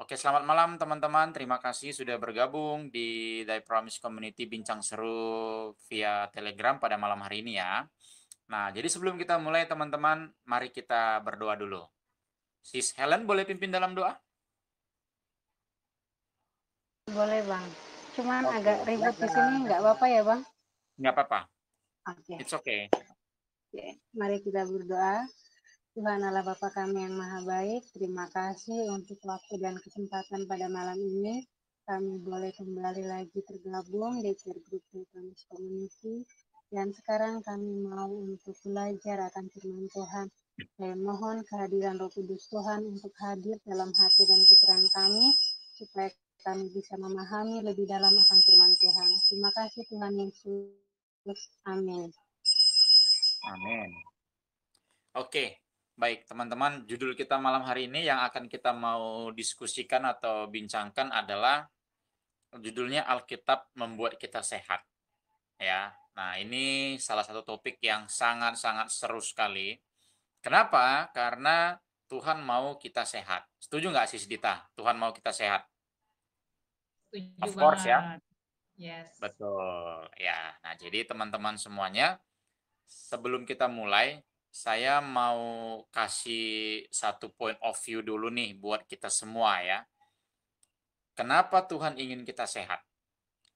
Oke, selamat malam teman-teman. Terima kasih sudah bergabung di Die Promise Community Bincang Seru via Telegram pada malam hari ini ya. Nah, jadi sebelum kita mulai teman-teman, mari kita berdoa dulu. Sis Helen boleh pimpin dalam doa? Boleh Bang, cuman Oke, agak ribut di sini, silakan. nggak apa-apa ya Bang? Nggak apa-apa. Oke, It's okay. oke. Mari kita berdoa. Tuhan Allah Bapa kami yang Maha Baik, terima kasih untuk waktu dan kesempatan pada malam ini. Kami boleh kembali lagi tergabung di care group Promise Community. Dan sekarang kami mau untuk belajar akan firman Tuhan. Saya mohon kehadiran Roh Kudus Tuhan untuk hadir dalam hati dan pikiran kami, supaya kami bisa memahami lebih dalam akan firman Tuhan. Terima kasih Tuhan Yesus. Amin. Amin. Oke, baik teman-teman, judul kita malam hari ini yang akan kita mau diskusikan atau bincangkan adalah judulnya Alkitab Membuat Kita Sehat. Ya. Nah, ini salah satu topik yang sangat-sangat seru sekali. Kenapa? Karena Tuhan mau kita sehat. Setuju nggak Sis Dita? Tuhan mau kita sehat? Setuju Of course ya. banget. Yes. Betul. Ya. Nah, jadi teman-teman semuanya, sebelum kita mulai, saya mau kasih satu point of view dulu nih buat kita semua ya. Kenapa Tuhan ingin kita sehat?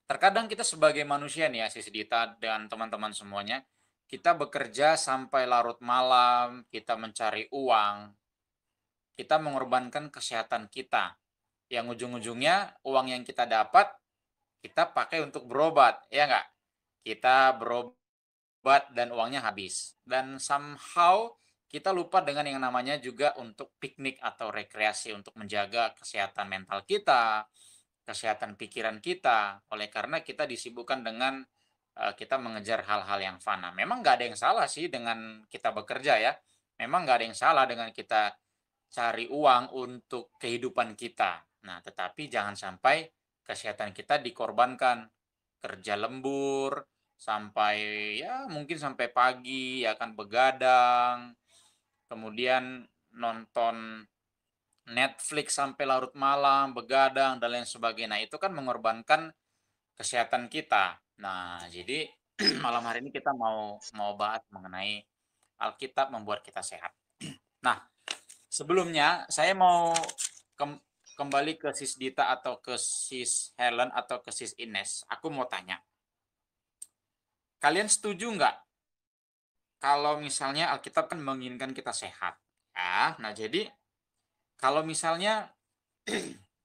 Terkadang kita sebagai manusia nih ya, Sis Dita dan teman-teman semuanya, kita bekerja sampai larut malam, kita mencari uang, kita mengorbankan kesehatan kita. Yang ujung-ujungnya uang yang kita dapat, kita pakai untuk berobat, ya nggak? Kita berobat dan uangnya habis. Dan somehow kita lupa dengan yang namanya juga untuk piknik atau rekreasi untuk menjaga kesehatan mental kita, kesehatan pikiran kita, oleh karena kita disibukkan dengan, kita mengejar hal-hal yang fana. Memang nggak ada yang salah sih dengan kita bekerja ya, memang nggak ada yang salah dengan kita cari uang untuk kehidupan kita. Nah, tetapi jangan sampai kesehatan kita dikorbankan. Kerja lembur, sampai ya mungkin sampai pagi, ya kan begadang, kemudian nonton Netflix sampai larut malam, begadang, dan lain sebagainya. Nah, itu kan mengorbankan kesehatan kita. Nah, jadi malam hari ini kita mau mau bahas mengenai Alkitab membuat kita sehat. Nah, sebelumnya saya mau kem- kembali ke Sis Dita atau ke Sis Helen atau ke Sis Ines. Aku mau tanya, kalian setuju nggak kalau misalnya Alkitab kan menginginkan kita sehat? Ya, nah jadi kalau misalnya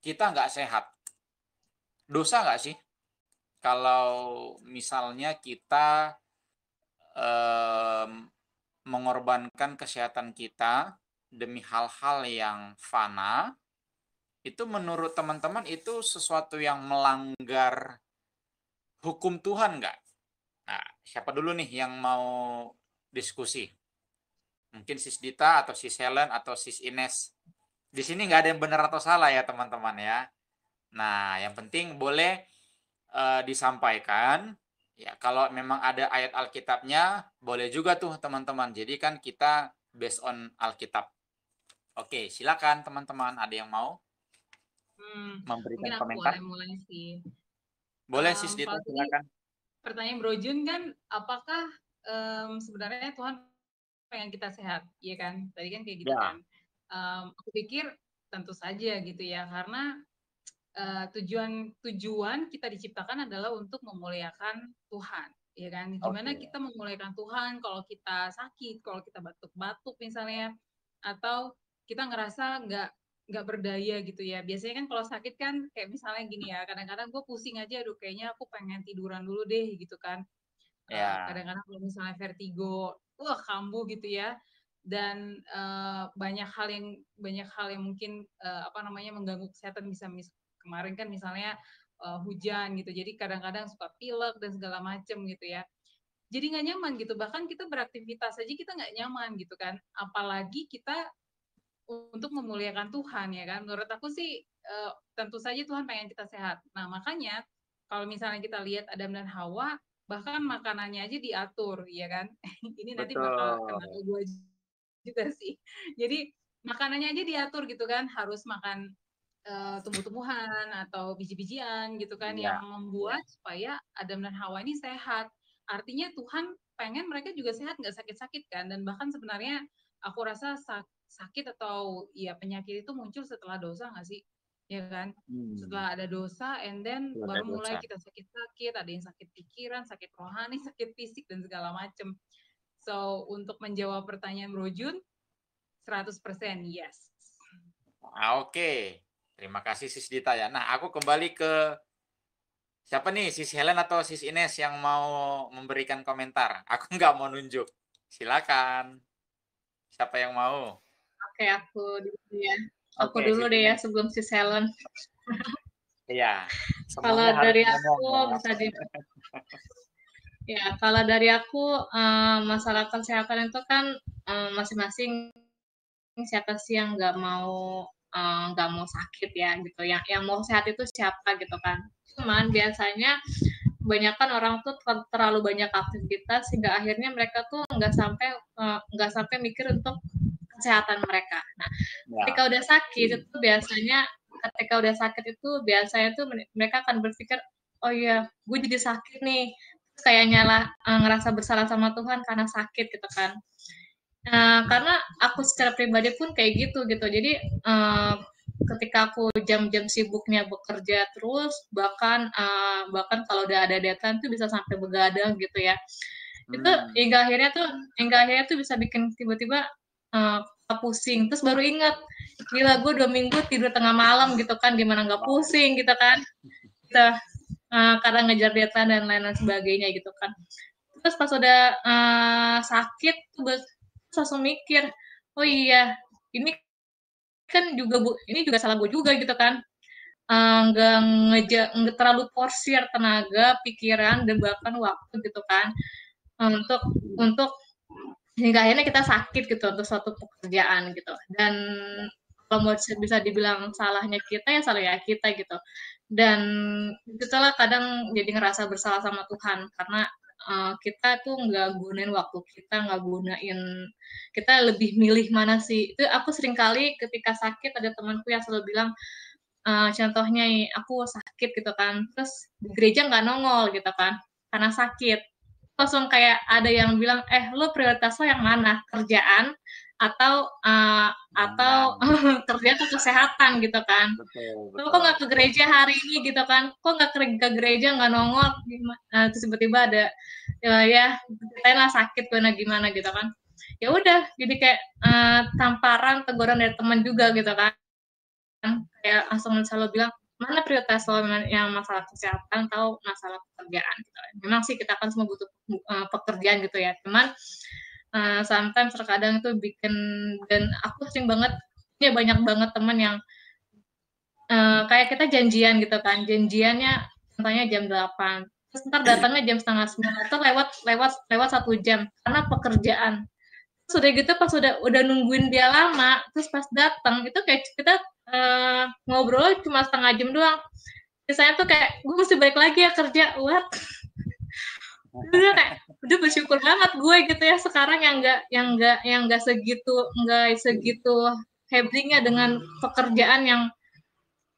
kita nggak sehat, dosa nggak sih? Kalau misalnya kita em, mengorbankan kesehatan kita demi hal-hal yang fana, itu menurut teman-teman itu sesuatu yang melanggar hukum Tuhan nggak? Nah, siapa dulu nih yang mau diskusi? Mungkin Sis Dita atau Sis Helen atau Sis Ines. Di sini nggak ada yang benar atau salah ya teman-teman ya. Nah, yang penting boleh disampaikan. Ya, kalau memang ada ayat Alkitabnya, boleh juga tuh teman-teman. Jadi kan kita based on Alkitab. Oke, silakan teman-teman. Ada yang mau memberikan Mungkin aku komentar? boleh mulai sih. Boleh Sis Dita, Kalau tadi silakan. pertanyaan Bro Jun kan, apakah sebenarnya Tuhan pengen kita sehat, iya kan? Tadi kan kayak gitu kan. Ya, Aku pikir tentu saja gitu ya, karena tujuan tujuan kita diciptakan adalah untuk memuliakan Tuhan, ya kan? Gimana oke. kita memuliakan Tuhan kalau kita sakit, kalau kita batuk-batuk misalnya, atau kita ngerasa nggak berdaya gitu ya. Biasanya kan kalau sakit kan kayak misalnya gini ya, kadang-kadang gue pusing aja, aduh kayaknya aku pengen tiduran dulu deh gitu kan. Ya, Kadang-kadang kalau misalnya vertigo, wah kambuh gitu ya. Dan banyak hal yang mungkin apa namanya mengganggu kesehatan kemarin kan misalnya hujan gitu. Jadi kadang-kadang suka pilek dan segala macem gitu ya. Jadi nggak nyaman gitu. Bahkan kita beraktivitas aja kita nggak nyaman gitu kan. Apalagi kita untuk memuliakan Tuhan ya kan. Menurut aku sih tentu saja Tuhan pengen kita sehat. Nah makanya kalau misalnya kita lihat Adam dan Hawa, bahkan makanannya aja diatur, ya kan? Ini nanti bakal kena betul. ke gue juga sih. Jadi makanannya aja diatur gitu kan, harus makan tumbuh-tumbuhan atau biji-bijian gitu kan Iya, yang iya. membuat supaya Adam dan Hawa ini sehat. Artinya Tuhan pengen mereka juga sehat, nggak sakit-sakit kan. Dan bahkan sebenarnya aku rasa sakit atau ya penyakit itu muncul setelah dosa nggak sih? Ya kan? Hmm, Setelah ada dosa, and then itu ada baru mulai dosa. kita sakit-sakit, ada yang sakit pikiran, sakit rohani, sakit fisik, dan segala macam. So, untuk menjawab pertanyaan Bro Jun, 100% yes. Oke. Terima kasih Sis Dita ya. Nah, aku kembali ke siapa nih? Sis Helen atau Sis Ines yang mau memberikan komentar? Aku nggak mau nunjuk. Silakan. Siapa yang mau? Oke, aku dulu ya. Aku Oke, dulu Sis deh ya Ines. sebelum si Helen. Iya. Kalau Semuanya harus dari ngomong aku ya. bisa di ya kalau dari aku masalah kesehatan itu kan masing-masing siapa sih yang nggak mau sakit ya gitu. Yang mau sehat itu siapa gitu kan. Cuman biasanya kebanyakan orang tuh terlalu banyak aktivitas sehingga akhirnya mereka tuh nggak sampai mikir untuk kesehatan mereka. Nah, Ya. ketika udah sakit itu biasanya tuh mereka akan berpikir, oh iya, gue jadi sakit nih. Terus kayak ngerasa bersalah sama Tuhan karena sakit gitu kan. Nah, karena aku secara pribadi pun kayak gitu gitu. Jadi ketika aku jam-jam sibuknya bekerja terus, bahkan kalau udah ada deadline tuh bisa sampai begadang gitu ya. Itu Hmm. hingga akhirnya tuh bisa bikin tiba-tiba pusing. Terus baru ingat, gila gue 2 minggu tidur tengah malam gitu kan, gimana nggak Wow. pusing gitu kan. Gitu. Karena ngejar deadline dan lain-lain sebagainya gitu kan. Terus pas udah sakit tuh langsung mikir, oh iya ini ini juga salah gue juga gitu kan. Nggak nggak terlalu porsir tenaga, pikiran dan bahkan waktu gitu kan untuk untuk hingga akhirnya kita sakit gitu untuk suatu pekerjaan gitu. Dan kalau mau bisa dibilang salahnya kita ya salah ya kita gitu. Dan itulah kadang jadi ngerasa bersalah sama Tuhan karena kita tuh nggak gunain waktu kita, nggak gunain kita lebih milih mana sih. Itu aku sering kali ketika sakit ada temanku yang selalu bilang, contohnya nih, aku sakit gitu kan, terus di gereja nggak nongol gitu kan, karena sakit. Langsung kayak ada yang bilang, lo prioritas lo yang mana? Kerjaan atau Nah, kerjaan atau kesehatan gitu kan? betul, Lo kok betul. nggak ke gereja hari ini gitu kan? Kok nggak ke gereja nggak nongol? Terus tiba-tiba ada ya ceritain lah sakit gimana gitu kan? Ya udah, jadi kayak tamparan teguran dari teman juga gitu kan? Kayak langsung selalu bilang mana prioritas lo yang masalah kesehatan atau masalah pekerjaan gitu. Memang sih kita kan semua butuh pekerjaan gitu ya. Cuman sometimes terkadang itu bikin dan aku sering banget ya banyak banget teman yang kayak kita janjian gitu kan. Janjiannya contohnya jam 8. Terus ntar datangnya jam setengah 9 atau lewat 1 jam karena pekerjaan. Sudah gitu pas udah nungguin dia lama terus pas datang itu kayak kita ngobrol cuma setengah jam doang saya tuh kayak gue mesti balik lagi ya kerja what udah bersyukur banget gue gitu ya sekarang yang nggak segitu hebringnya dengan pekerjaan yang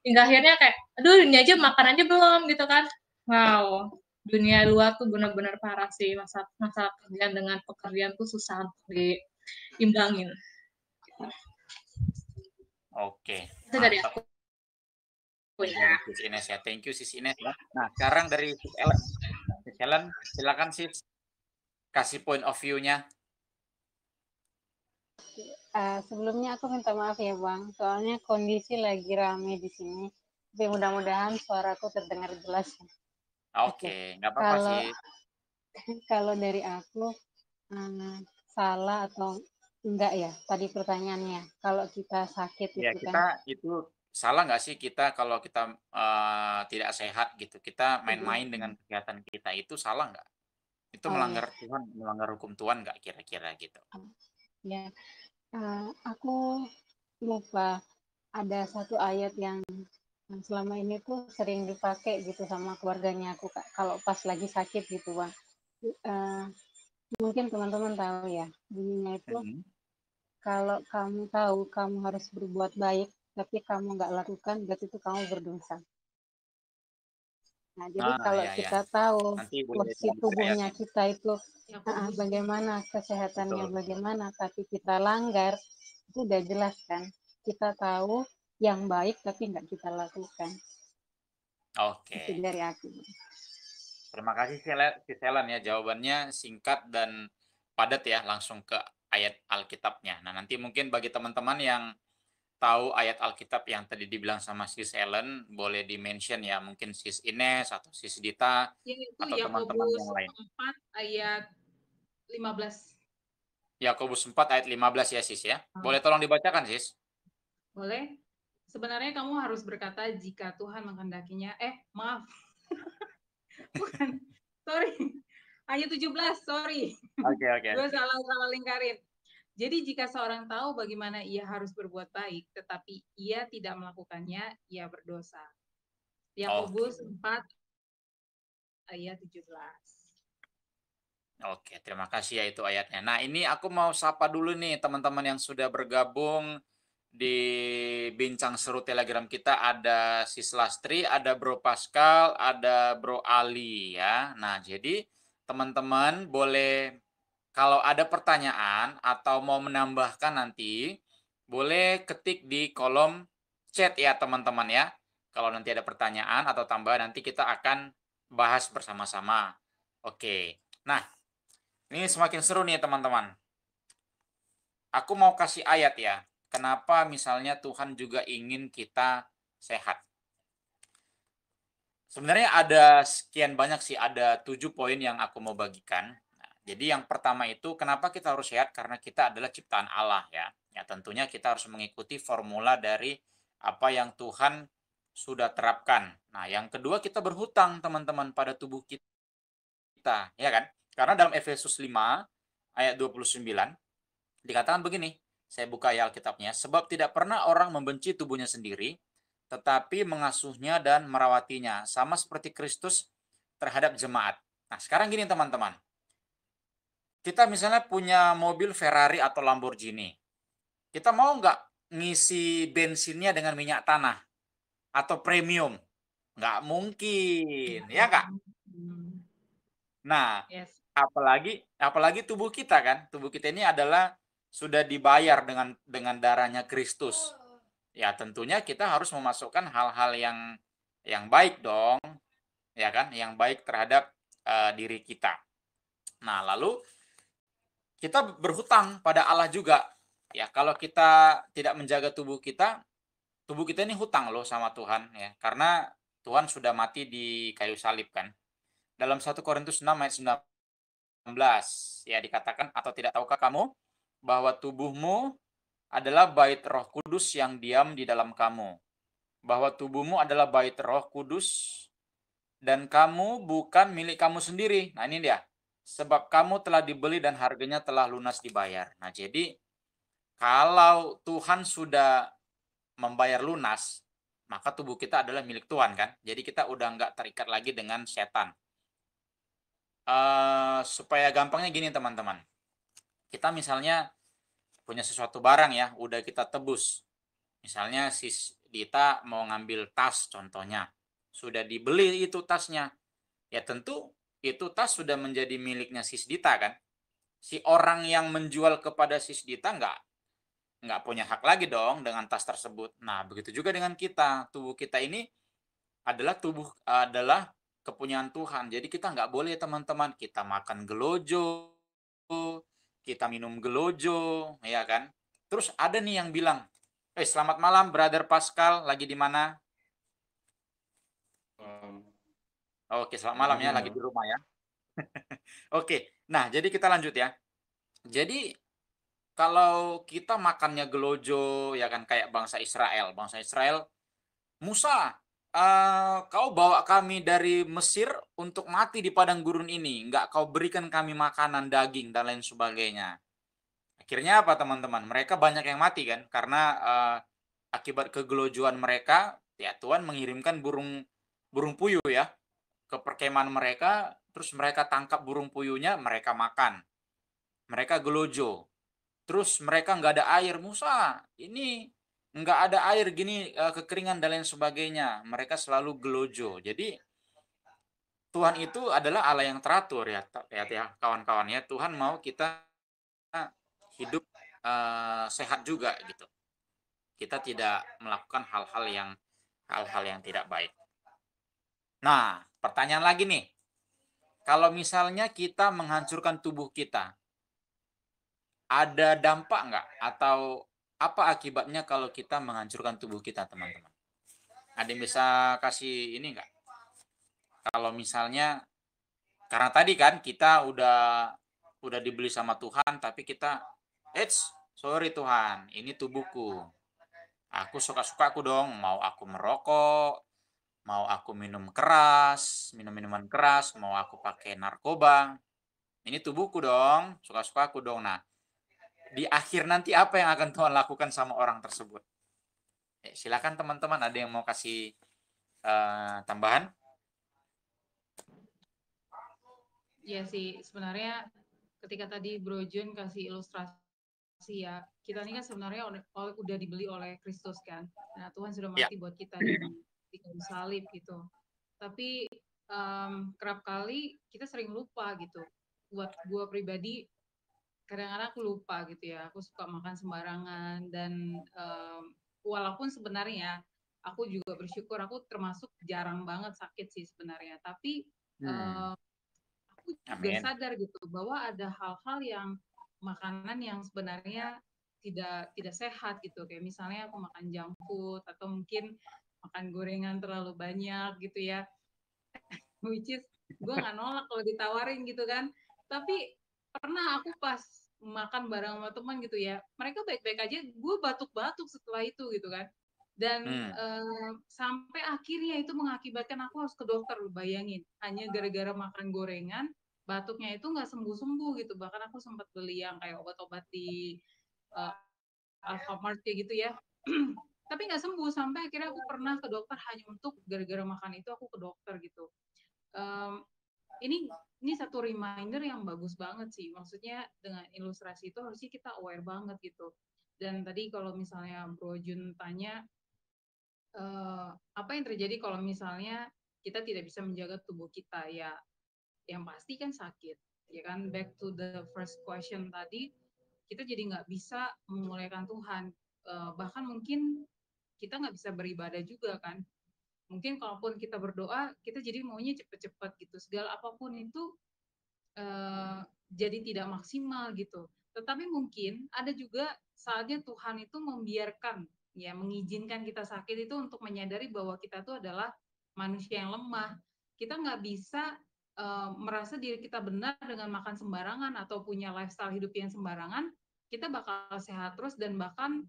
hingga akhirnya kayak aduh ini aja makan aja belum gitu kan wow dunia luar tuh benar-benar parah sih masa kerjaan dengan pekerjaan tuh susah untuk diimbangin. Oke, Itu dari mantap. aku Dari ya. Sis Ines ya. Thank you Sis Ines ya. Nah, sekarang dari Sis Ellen. Sis Ellen, silakan Sis kasih point of view-nya. Sebelumnya aku minta maaf ya Bang, soalnya kondisi lagi rame di sini. Tapi mudah-mudahan suaraku terdengar jelas. Oke, nggak apa-apa Kalau sih. kalau dari aku salah atau enggak ya tadi pertanyaannya. Kalau kita sakit Ya, itu kan. kita itu salah nggak sih kita kalau kita tidak sehat gitu, kita main-main dengan kesehatan kita itu salah nggak? Itu Oh ya, melanggar Tuhan, melanggar hukum Tuhan nggak kira-kira gitu? ya. Aku lupa ada satu ayat yang selama ini tuh sering dipakai gitu sama keluarganya aku Kak. Kalau pas lagi sakit gitu Bang. Mungkin teman-teman tahu ya, bunyinya itu kalau kamu tahu kamu harus berbuat baik tapi kamu nggak lakukan, berarti itu kamu berdosa. Nah, jadi Nah, kalau ya, ya. kita tahu Nanti boleh porsi transfer tubuhnya ayatnya. kita itu Yakobus bagaimana, kesehatannya Betul. bagaimana, tapi kita langgar, itu udah jelas kan. Kita tahu yang baik tapi nggak kita lakukan. Itu Oke. dari aku. Terima kasih si Selen ya, jawabannya singkat dan padat ya, langsung ke ayat Alkitabnya. Nah, nanti mungkin bagi teman-teman yang tahu ayat Alkitab yang tadi dibilang sama Sis Ellen, boleh di-mention ya, mungkin Sis Ines atau Sis Dita yaitu atau teman-teman Yakobus yang lain. 4 ayat 15. Yakobus 4 ayat 15 ya, Sis ya. Ah, Boleh tolong dibacakan, Sis? boleh? Sebenarnya kamu harus berkata jika Tuhan menghendakinya. Maaf. Bukan. Sorry. Ayat 17, sorry. Oke, oke. Gue salah lingkarin. Jadi jika seorang tahu bagaimana ia harus berbuat baik, tetapi ia tidak melakukannya, ia berdosa. Yakobus Oke. 4 ayat 17. Oke, terima kasih ya itu ayatnya. Nah, ini aku mau sapa dulu nih teman-teman yang sudah bergabung di bincang seru Telegram kita. Ada Sis Lastri, ada Bro Pascal, ada Bro Ali ya. Nah, jadi teman-teman boleh kalau ada pertanyaan atau mau menambahkan nanti, boleh ketik di kolom chat ya teman-teman ya. Kalau nanti ada pertanyaan atau tambahan nanti kita akan bahas bersama-sama. Oke. Nah, ini semakin seru nih teman-teman. Aku mau kasih ayat ya. Kenapa misalnya Tuhan juga ingin kita sehat. Sebenarnya ada sekian banyak sih, ada 7 poin yang aku mau bagikan. Nah, jadi yang pertama itu kenapa kita harus sehat? Karena kita adalah ciptaan Allah ya. Ya tentunya kita harus mengikuti formula dari apa yang Tuhan sudah terapkan. Nah, yang kedua kita berhutang teman-teman pada tubuh kita, ya kan? Karena dalam Efesus 5 ayat 29 dikatakan begini, saya buka ya Alkitabnya, sebab tidak pernah orang membenci tubuhnya sendiri, tetapi mengasuhnya dan merawatinya, sama seperti Kristus terhadap jemaat. Nah, sekarang gini teman-teman, kita misalnya punya mobil Ferrari atau Lamborghini, kita mau nggak ngisi bensinnya dengan minyak tanah atau premium? Nggak mungkin, ya nggak? Nah, Yes. apalagi tubuh kita kan, tubuh kita ini adalah sudah dibayar dengan darahnya Kristus. Ya tentunya kita harus memasukkan hal-hal yang baik dong, ya kan, yang baik terhadap diri kita. Nah lalu kita berhutang pada Allah juga. Ya kalau kita tidak menjaga tubuh kita ini hutang loh sama Tuhan ya, karena Tuhan sudah mati di kayu salib kan. Dalam 1 Korintus 6 ayat 19 ya dikatakan, atau tidak tahukah kamu bahwa tubuhmu adalah bait Roh Kudus yang diam di dalam kamu, bahwa tubuhmu adalah bait Roh Kudus dan kamu bukan milik kamu sendiri. Nah, ini dia. Sebab kamu telah dibeli dan harganya telah lunas dibayar. Nah, jadi kalau Tuhan sudah membayar lunas, maka tubuh kita adalah milik Tuhan kan. Jadi kita udah nggak terikat lagi dengan setan. Supaya gampangnya gini teman-teman. Kita misalnya punya sesuatu barang ya, udah kita tebus. Misalnya si Dita mau ngambil tas contohnya. Sudah dibeli itu tasnya. Ya tentu itu tas sudah menjadi miliknya Sis Dita kan. Si orang yang menjual kepada Sis Dita nggak punya hak lagi dong dengan tas tersebut. Nah, begitu juga dengan kita. Tubuh kita ini adalah kepunyaan Tuhan. Jadi kita nggak boleh teman-teman kita makan gelojo, kita minum gelojo, ya kan? Terus ada nih yang bilang, selamat malam Brother Pascal, lagi di mana? Oke, selamat malam ya, lagi di rumah ya. Oke, nah jadi kita lanjut ya. Jadi kalau kita makannya gelojo, ya kan kayak bangsa Israel. Bangsa Israel, Musa, kau bawa kami dari Mesir untuk mati di padang gurun ini. Enggak kau berikan kami makanan, daging, dan lain sebagainya. Akhirnya apa teman-teman? Mereka banyak yang mati kan? Karena akibat kegelojoan mereka, ya Tuhan mengirimkan burung puyuh ya ke perkemahan mereka, terus mereka tangkap burung puyuhnya, mereka makan. Mereka gelojo. Terus mereka nggak ada air. Musa, ini nggak ada air gini, kekeringan dan lain sebagainya. Mereka selalu gelojo. Jadi Tuhan itu adalah Allah yang teratur ya, kawan-kawan ya. Tuhan mau kita hidup sehat juga gitu. Kita tidak melakukan hal-hal yang tidak baik. Nah, pertanyaan lagi nih. Kalau misalnya kita menghancurkan tubuh kita, ada dampak nggak? Atau apa akibatnya kalau kita menghancurkan tubuh kita, teman-teman? Ada yang bisa kasih ini nggak? Kalau misalnya, karena tadi kan kita udah dibeli sama Tuhan, tapi kita, sorry Tuhan, ini tubuhku. Aku suka-suka aku dong, mau aku merokok, mau aku minum keras, minum minuman keras, mau aku pakai narkoba. Ini tubuhku dong, suka-suka aku dong. Nah, di akhir nanti apa yang akan Tuhan lakukan sama orang tersebut? Silakan teman-teman, ada yang mau kasih tambahan? Ya sih, sebenarnya ketika tadi Bro Jun kasih ilustrasi ya, kita ini kan sebenarnya udah dibeli oleh Kristus kan. Nah, Tuhan sudah Ya. mati buat kita di kayu salib gitu. Tapi kerap kali kita sering lupa gitu. Buat gue pribadi, kadang-kadang aku lupa gitu ya. Aku suka makan sembarangan dan walaupun sebenarnya aku juga bersyukur aku termasuk jarang banget sakit sih sebenarnya. Tapi aku juga Amin. sadar gitu bahwa ada hal-hal yang makanan yang sebenarnya tidak sehat gitu, kayak misalnya aku makan junk food atau mungkin makan gorengan terlalu banyak gitu ya, which is gue nggak nolak kalau ditawarin gitu kan, tapi pernah aku pas makan bareng sama teman gitu ya, mereka baik-baik aja, gue batuk-batuk setelah itu gitu kan, dan sampai akhirnya itu mengakibatkan aku harus ke dokter, bayangin, hanya gara-gara makan gorengan, batuknya itu nggak sembuh-sembuh gitu, bahkan aku sempat beli yang kayak obat-obat di uh, Alfamart kayak gitu ya, tapi nggak sembuh, sampai akhirnya aku pernah ke dokter hanya untuk gara-gara makan itu aku ke dokter gitu. um, ini satu reminder yang bagus banget sih, maksudnya dengan ilustrasi itu harusnya kita aware banget gitu. Dan tadi kalau misalnya Bro Jun tanya apa yang terjadi kalau misalnya kita tidak bisa menjaga tubuh kita, ya yang pasti kan sakit, ya kan. Back to the first question tadi, kita jadi nggak bisa memuliakan Tuhan, bahkan mungkin kita nggak bisa beribadah juga kan. Mungkin kalaupun kita berdoa, kita jadi maunya cepet-cepet gitu, segala apapun itu jadi tidak maksimal gitu. Tetapi mungkin ada juga saatnya Tuhan itu membiarkan, ya mengizinkan kita sakit itu untuk menyadari bahwa kita itu adalah manusia yang lemah. Kita nggak bisa merasa diri kita benar dengan makan sembarangan atau punya lifestyle hidup yang sembarangan. Kita bakal sehat terus dan bahkan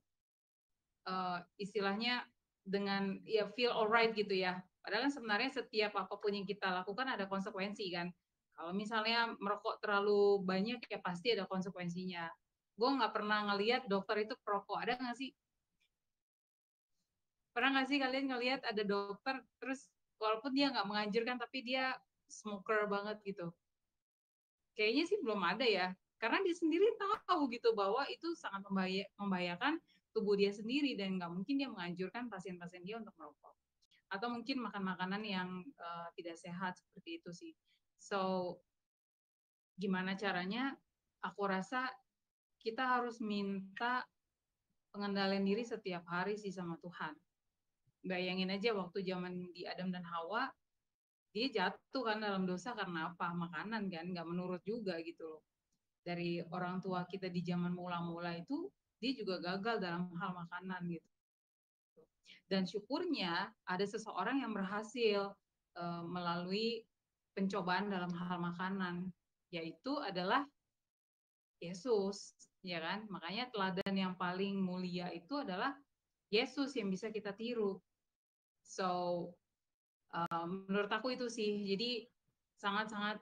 istilahnya dengan ya feel alright gitu ya. Padahal kan sebenarnya setiap apapun yang kita lakukan ada konsekuensi kan. Kalau misalnya merokok terlalu banyak ya pasti ada konsekuensinya. Gue nggak pernah ngelihat dokter itu perokok, ada nggak sih? Pernah nggak sih kalian ngelihat ada dokter terus walaupun dia nggak menganjurkan tapi dia smoker banget gitu? Kayaknya sih belum ada ya. Karena dia sendiri tahu gitu bahwa itu sangat membahayakan tubuh dia sendiri dan nggak mungkin dia menganjurkan pasien-pasien dia untuk merokok. Atau mungkin makan makanan yang tidak sehat seperti itu sih. So, gimana caranya? Aku rasa kita harus minta pengendalian diri setiap hari sih sama Tuhan. Bayangin aja waktu zaman di Adam dan Hawa, dia jatuh kan dalam dosa karena apa? Makanan kan, nggak menurut juga gitu loh. Dari orang tua kita di zaman mula-mula itu, dia juga gagal dalam hal makanan gitu. Dan syukurnya ada seseorang yang berhasil melalui pencobaan dalam hal makanan, yaitu adalah Yesus, ya kan? Makanya teladan yang paling mulia itu adalah Yesus yang bisa kita tiru. So, menurut aku itu sih, jadi sangat-sangat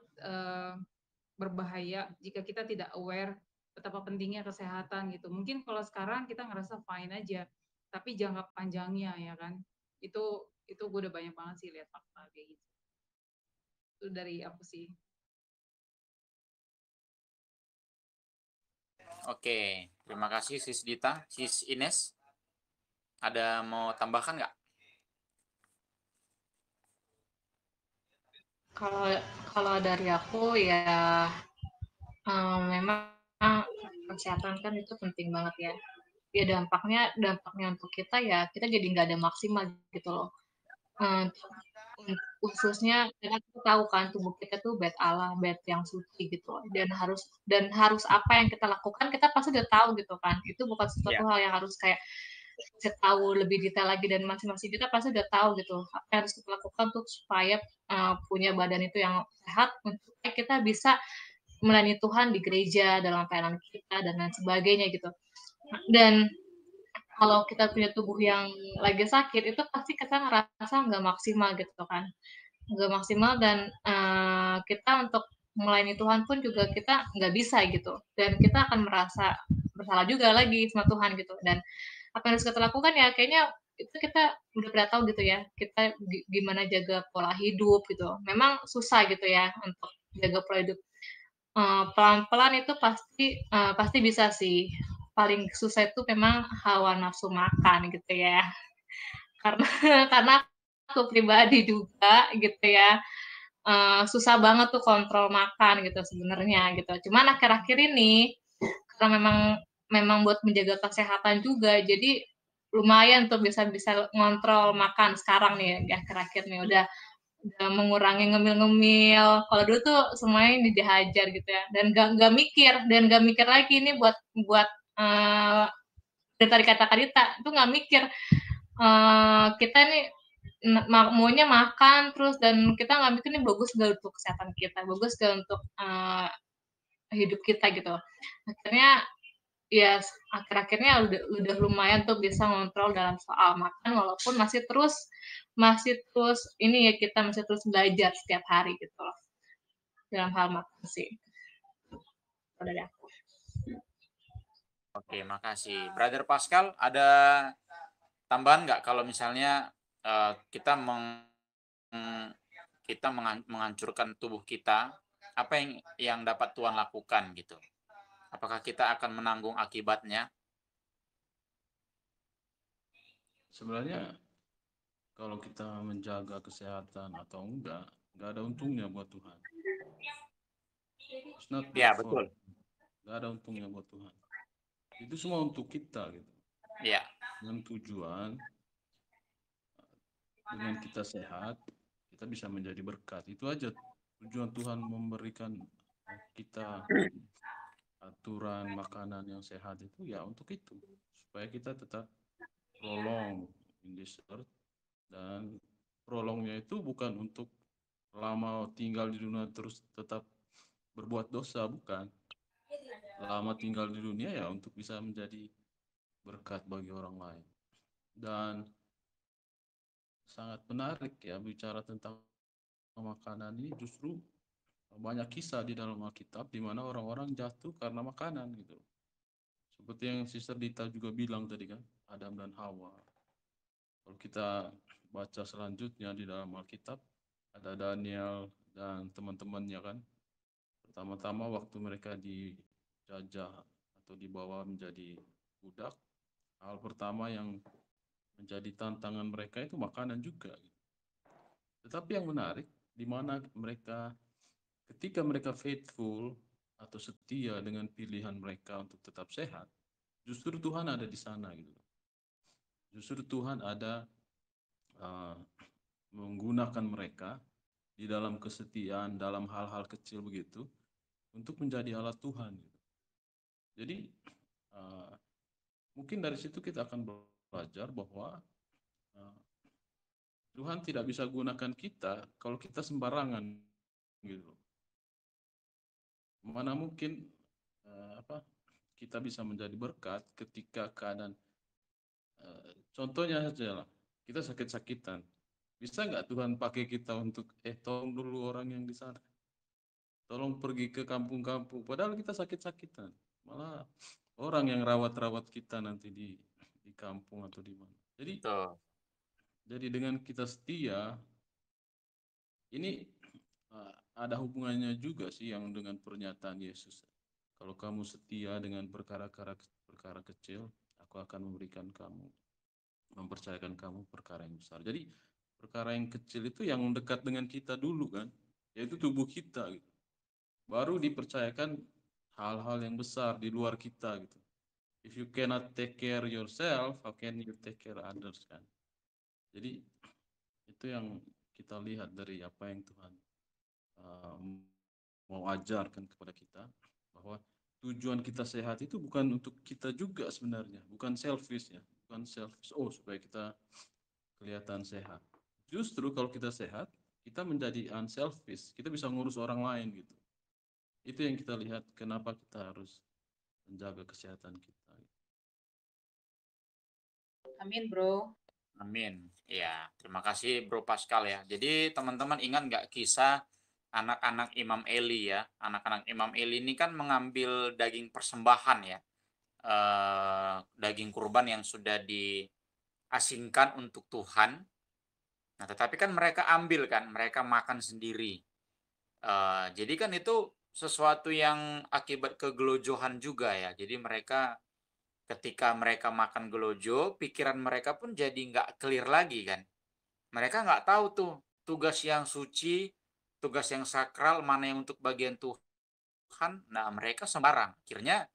berbahaya jika kita tidak aware betapa pentingnya kesehatan gitu. Mungkin kalau sekarang kita ngerasa fine aja, tapi jangka panjangnya ya kan, itu gue udah banyak banget sih lihat fakta kayak gitu. Itu dari aku sih. Oke, terima kasih Sis Dita, Sis Ines. Ada mau tambahkan nggak? Kalau kalau dari aku ya memang kesehatan kan itu penting banget ya. Ya dampaknya untuk kita ya kita jadi nggak ada maksimal gitu loh. Eee, khususnya karena kita tahu kan tubuh kita tuh bait Allah, bait yang suci gitu loh, dan harus apa yang kita lakukan kita pasti udah tahu gitu kan. Itu bukan sesuatu Ya. hal yang harus kayak saya tahu lebih detail lagi dan masing-masing kita pasti udah tahu gitu apa yang harus kita lakukan tuh supaya punya badan itu yang sehat untuk kita bisa melayani Tuhan di gereja dalam pelayanan kita dan lain sebagainya gitu. Dan kalau kita punya tubuh yang lagi sakit itu pasti kita ngerasa nggak maksimal gitu kan, nggak maksimal dan kita untuk melayani Tuhan pun juga kita nggak bisa gitu dan kita akan merasa bersalah juga lagi sama Tuhan gitu dan apa yang harus kita lakukan ya kayaknya itu kita udah pada tahu gitu ya kita gimana jaga pola hidup gitu memang susah gitu ya untuk jaga pola hidup. Pelan-pelan itu pasti bisa sih. Paling susah itu memang hawa nafsu makan gitu ya. Karena karena aku pribadi juga gitu ya, susah banget tuh kontrol makan gitu sebenarnya gitu. Cuman akhir-akhir ini karena memang memang buat menjaga kesehatan juga, jadi lumayan tuh bisa bisa ngontrol makan sekarang nih di akhir-akhir nih, udah mengurangi ngemil-ngemil. Kalau dulu tuh semuanya dihajar gitu ya, dan nggak mikir lagi ini buat eee, dari tadi kata Kak Dita, itu nggak mikir, kita nih maunya makan terus dan kita nggak mikir ini bagus nggak untuk kesehatan kita, bagus nggak untuk, hidup kita gitu. Akhirnya ya akhir-akhirnya udah lumayan tuh bisa ngontrol dalam soal makan walaupun masih terus ini ya kita masih terus belajar setiap hari gitu loh dalam hal makan sih. Kalau dari aku. Oke, makasih. Brother Pascal, ada tambahan nggak kalau misalnya kita menghancurkan tubuh kita, apa yang dapat Tuhan lakukan gitu? Apakah kita akan menanggung akibatnya? Sebenarnya kalau kita menjaga kesehatan atau enggak ada untungnya buat Tuhan. It's not good Ya, for, betul. enggak ada untungnya buat Tuhan. Itu semua untuk kita gitu. Ya. Dengan tujuan dengan kita sehat, kita bisa menjadi berkat. Itu aja tujuan Tuhan memberikan kita aturan makanan yang sehat itu ya untuk itu supaya kita tetap prolong in this earth dan prolongnya itu bukan untuk lama tinggal di dunia terus tetap berbuat dosa, bukan. Lama tinggal di dunia ya untuk bisa menjadi berkat bagi orang lain. Dan sangat menarik ya bicara tentang makanan ini, justru banyak kisah di dalam Alkitab di mana orang-orang jatuh karena makanan gitu. Seperti yang Sister Dita juga bilang tadi kan, Adam dan Hawa. Kalau kita baca selanjutnya di dalam Alkitab, ada Daniel dan teman-temannya kan. Pertama-tama waktu mereka dijajah atau dibawa menjadi budak, hal pertama yang menjadi tantangan mereka itu makanan juga. Tetapi yang menarik, di mana ketika mereka faithful atau setia dengan pilihan mereka untuk tetap sehat, justru Tuhan ada di sana gitu. Justru Tuhan ada uh, menggunakan mereka di dalam kesetiaan, dalam hal-hal kecil begitu, untuk menjadi alat Tuhan. Gitu. Jadi uh, mungkin dari situ kita akan belajar bahwa uh, Tuhan tidak bisa gunakan kita kalau kita sembarangan gitu. Mana mungkin kita bisa menjadi berkat ketika keadaan contohnya saja lah, kita sakit-sakitan. Bisa nggak Tuhan pakai kita untuk tolong dulu orang yang di sana, tolong pergi ke kampung-kampung, padahal kita sakit-sakitan, malah orang yang rawat-rawat kita nanti di kampung atau di mana. Betul. Jadi dengan kita setia, ini ada hubungannya juga sih yang dengan pernyataan Yesus. Kalau kamu setia dengan perkara kecil, aku akan memberikan kamu mempercayakan kamu perkara yang besar. Jadi perkara yang kecil itu yang dekat dengan kita dulu kan, yaitu tubuh kita gitu. Baru dipercayakan hal-hal yang besar di luar kita gitu. If you cannot take care yourself, how can you take care others kan? Jadi itu yang kita lihat dari apa yang Tuhan mau ajarkan kepada kita, bahwa tujuan kita sehat itu bukan untuk kita juga sebenarnya, bukan selfish ya, bukan selfish. Oh supaya kita kelihatan sehat. Justru kalau kita sehat, kita menjadi unselfish, kita bisa ngurus orang lain gitu. Itu yang kita lihat kenapa kita harus menjaga kesehatan kita. Amin, Bro. Amin. Ya, terima kasih Bro Pascal ya. Jadi teman-teman ingat nggak kisah anak-anak Imam Eli ya? Anak-anak Imam Eli ini kan mengambil daging persembahan ya. Daging kurban yang sudah diasingkan untuk Tuhan. Nah, tetapi kan mereka ambil kan, mereka makan sendiri. Jadi kan itu sesuatu yang akibat kegelojohan juga ya. Jadi mereka ketika mereka makan gelojo, pikiran mereka pun jadi nggak clear lagi kan. Mereka nggak tahu tuh tugas yang suci, tugas yang sakral, mana yang untuk bagian Tuhan. Nah, mereka sembarang. Akhirnya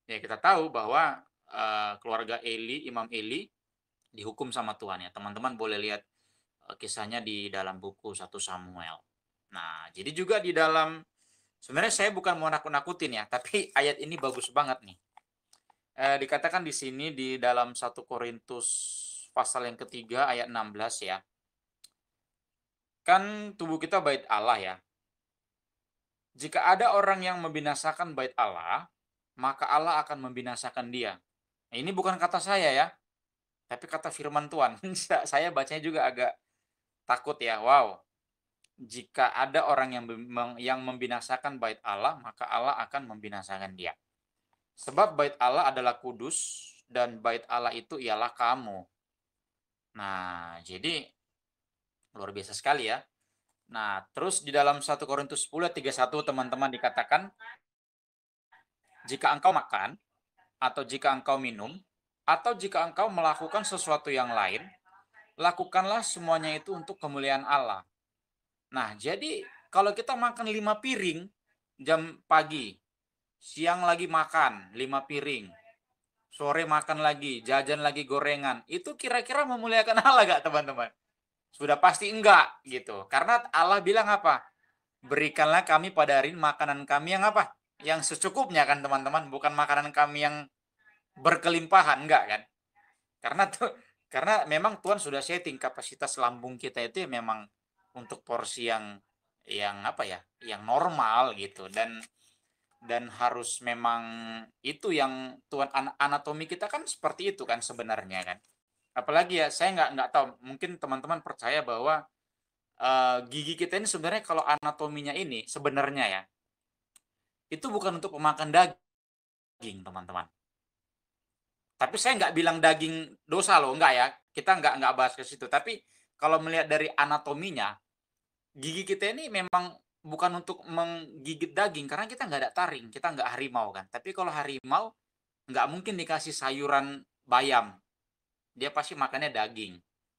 ya kita tahu bahwa keluarga Eli, Imam Eli dihukum sama Tuhan ya. Teman-teman boleh lihat kisahnya di dalam buku 1 Samuel. Nah, jadi juga di dalam sebenarnya saya bukan mau nakut-nakutin ya, tapi ayat ini bagus banget nih. Dikatakan di sini di dalam 1 Korintus pasal yang ketiga ayat 16 ya. Kan tubuh kita bait Allah ya. Jika ada orang yang membinasakan bait Allah, maka Allah akan membinasakan dia. Nah, ini bukan kata saya ya, tapi kata firman Tuhan. Saya bacanya juga agak takut ya. Wow. Jika ada orang yang membinasakan bait Allah, maka Allah akan membinasakan dia. Sebab bait Allah adalah kudus dan bait Allah itu ialah kamu. Nah, jadi luar biasa sekali ya. Nah, terus di dalam 1 Korintus 10 ayat 31 teman-teman dikatakan, jika engkau makan atau jika engkau minum atau jika engkau melakukan sesuatu yang lain, lakukanlah semuanya itu untuk kemuliaan Allah. Nah, jadi kalau kita makan 5 piring jam pagi, siang lagi makan 5 piring, sore makan lagi, jajan lagi gorengan, itu kira-kira memuliakan Allah gak teman-teman? Sudah pasti enggak gitu. Karena Allah bilang apa? Berikanlah kami pada hari ini makanan kami yang apa? Yang secukupnya kan teman-teman, bukan makanan kami yang berkelimpahan, enggak kan? Karena memang Tuhan sudah setting kapasitas lambung kita itu ya memang untuk porsi yang apa ya? Yang normal gitu dan harus memang itu yang Tuhan anatomi kita kan seperti itu kan sebenarnya kan. Apalagi ya saya nggak tahu mungkin teman-teman percaya bahwa gigi kita ini sebenarnya kalau anatominya ini sebenarnya ya itu bukan untuk pemakan daging teman-teman. Tapi saya nggak bilang daging dosa loh, enggak ya. Kita nggak bahas ke situ. Tapi kalau melihat dari anatominya, gigi kita ini memang bukan untuk menggigit daging karena kita nggak ada taring, kita nggak harimau kan. Tapi kalau harimau nggak mungkin dikasih sayuran bayam, dia pasti makannya daging.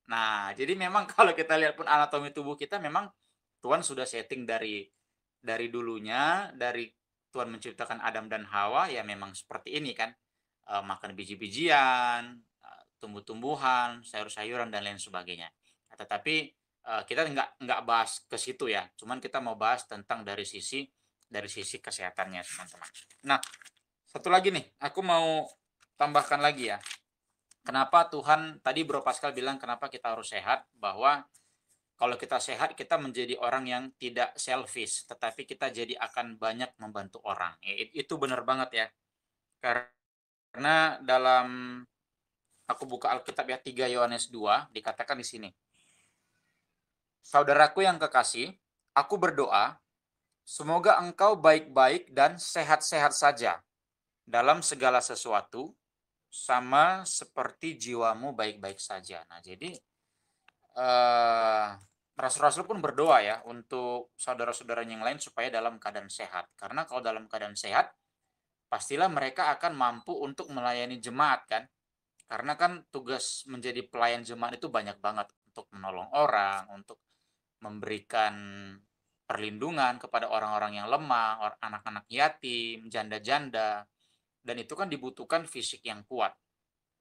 Nah, jadi memang kalau kita lihat pun anatomi tubuh kita memang Tuhan sudah setting dari dulunya, dari Tuhan menciptakan Adam dan Hawa ya memang seperti ini kan. Makan biji-bijian, tumbuh-tumbuhan, sayur-sayuran dan lain sebagainya. Tetapi kita nggak bahas ke situ ya, cuman kita mau bahas tentang dari sisi kesehatannya teman-teman. Nah, satu lagi nih, aku mau tambahkan lagi ya. Kenapa Tuhan tadi Bro Pascal bilang kenapa kita harus sehat, bahwa kalau kita sehat kita menjadi orang yang tidak selfish, tetapi kita jadi akan banyak membantu orang. Itu benar banget ya. Karena dalam aku buka Alkitab ya 3 Yohanes 2 dikatakan di sini. Saudaraku yang kekasih, aku berdoa semoga engkau baik-baik dan sehat-sehat saja dalam segala sesuatu sama seperti jiwamu baik-baik saja. Nah, jadi rasul-rasul pun berdoa ya untuk saudara-saudara yang lain supaya dalam keadaan sehat. Karena kalau dalam keadaan sehat, pastilah mereka akan mampu untuk melayani jemaat kan. Karena kan tugas menjadi pelayan jemaat itu banyak banget, untuk menolong orang, untuk memberikan perlindungan kepada orang-orang yang lemah, anak-anak yatim, janda-janda, dan itu kan dibutuhkan fisik yang kuat.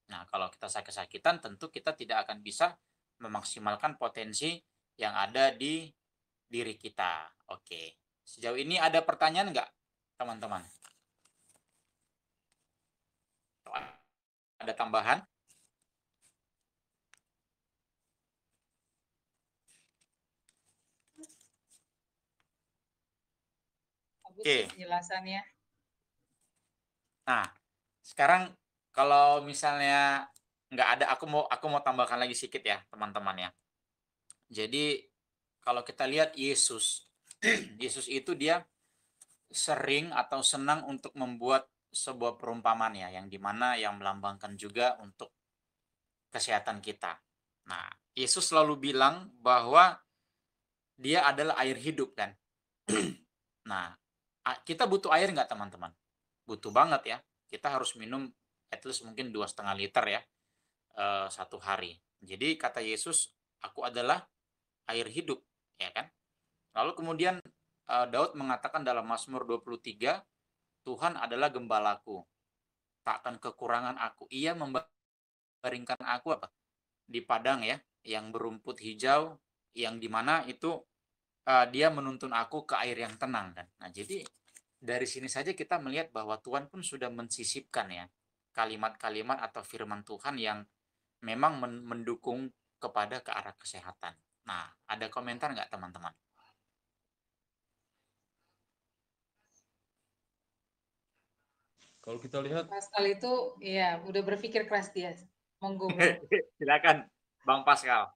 Nah, kalau kita sakit-sakitan, tentu kita tidak akan bisa memaksimalkan potensi yang ada di diri kita. Oke, sejauh ini ada pertanyaan nggak, teman-teman? Ada tambahan? Bagus Oke. sih penjelasannya. Nah, sekarang kalau misalnya nggak ada, aku mau tambahkan lagi sedikit ya, teman-teman ya. Jadi kalau kita lihat Yesus, Yesus itu dia sering atau senang untuk membuat sebuah perumpamaan ya, yang dimana yang melambangkan juga untuk kesehatan kita. Nah, Yesus selalu bilang bahwa dia adalah air hidup kan. Nah, kita butuh air nggak teman-teman? Butuh banget ya. Kita harus minum at least mungkin 2,5 liter ya, satu hari. Jadi kata Yesus, aku adalah air hidup, ya kan? Lalu kemudian Daud mengatakan dalam Mazmur 23, Tuhan adalah gembalaku, tak akan kekurangan aku. Ia membaringkan aku apa? Di padang ya, yang berumput hijau, yang dimana itu dia menuntun aku ke air yang tenang kan. Nah, jadi dari sini saja kita melihat bahwa Tuhan pun sudah mensisipkan ya kalimat-kalimat atau firman Tuhan yang memang mendukung kepada ke arah kesehatan. Nah, ada komentar nggak teman-teman? Kalau kita lihat, Pascal itu ya udah berpikir keras dia. Monggo bro. Silakan, Bang Pascal.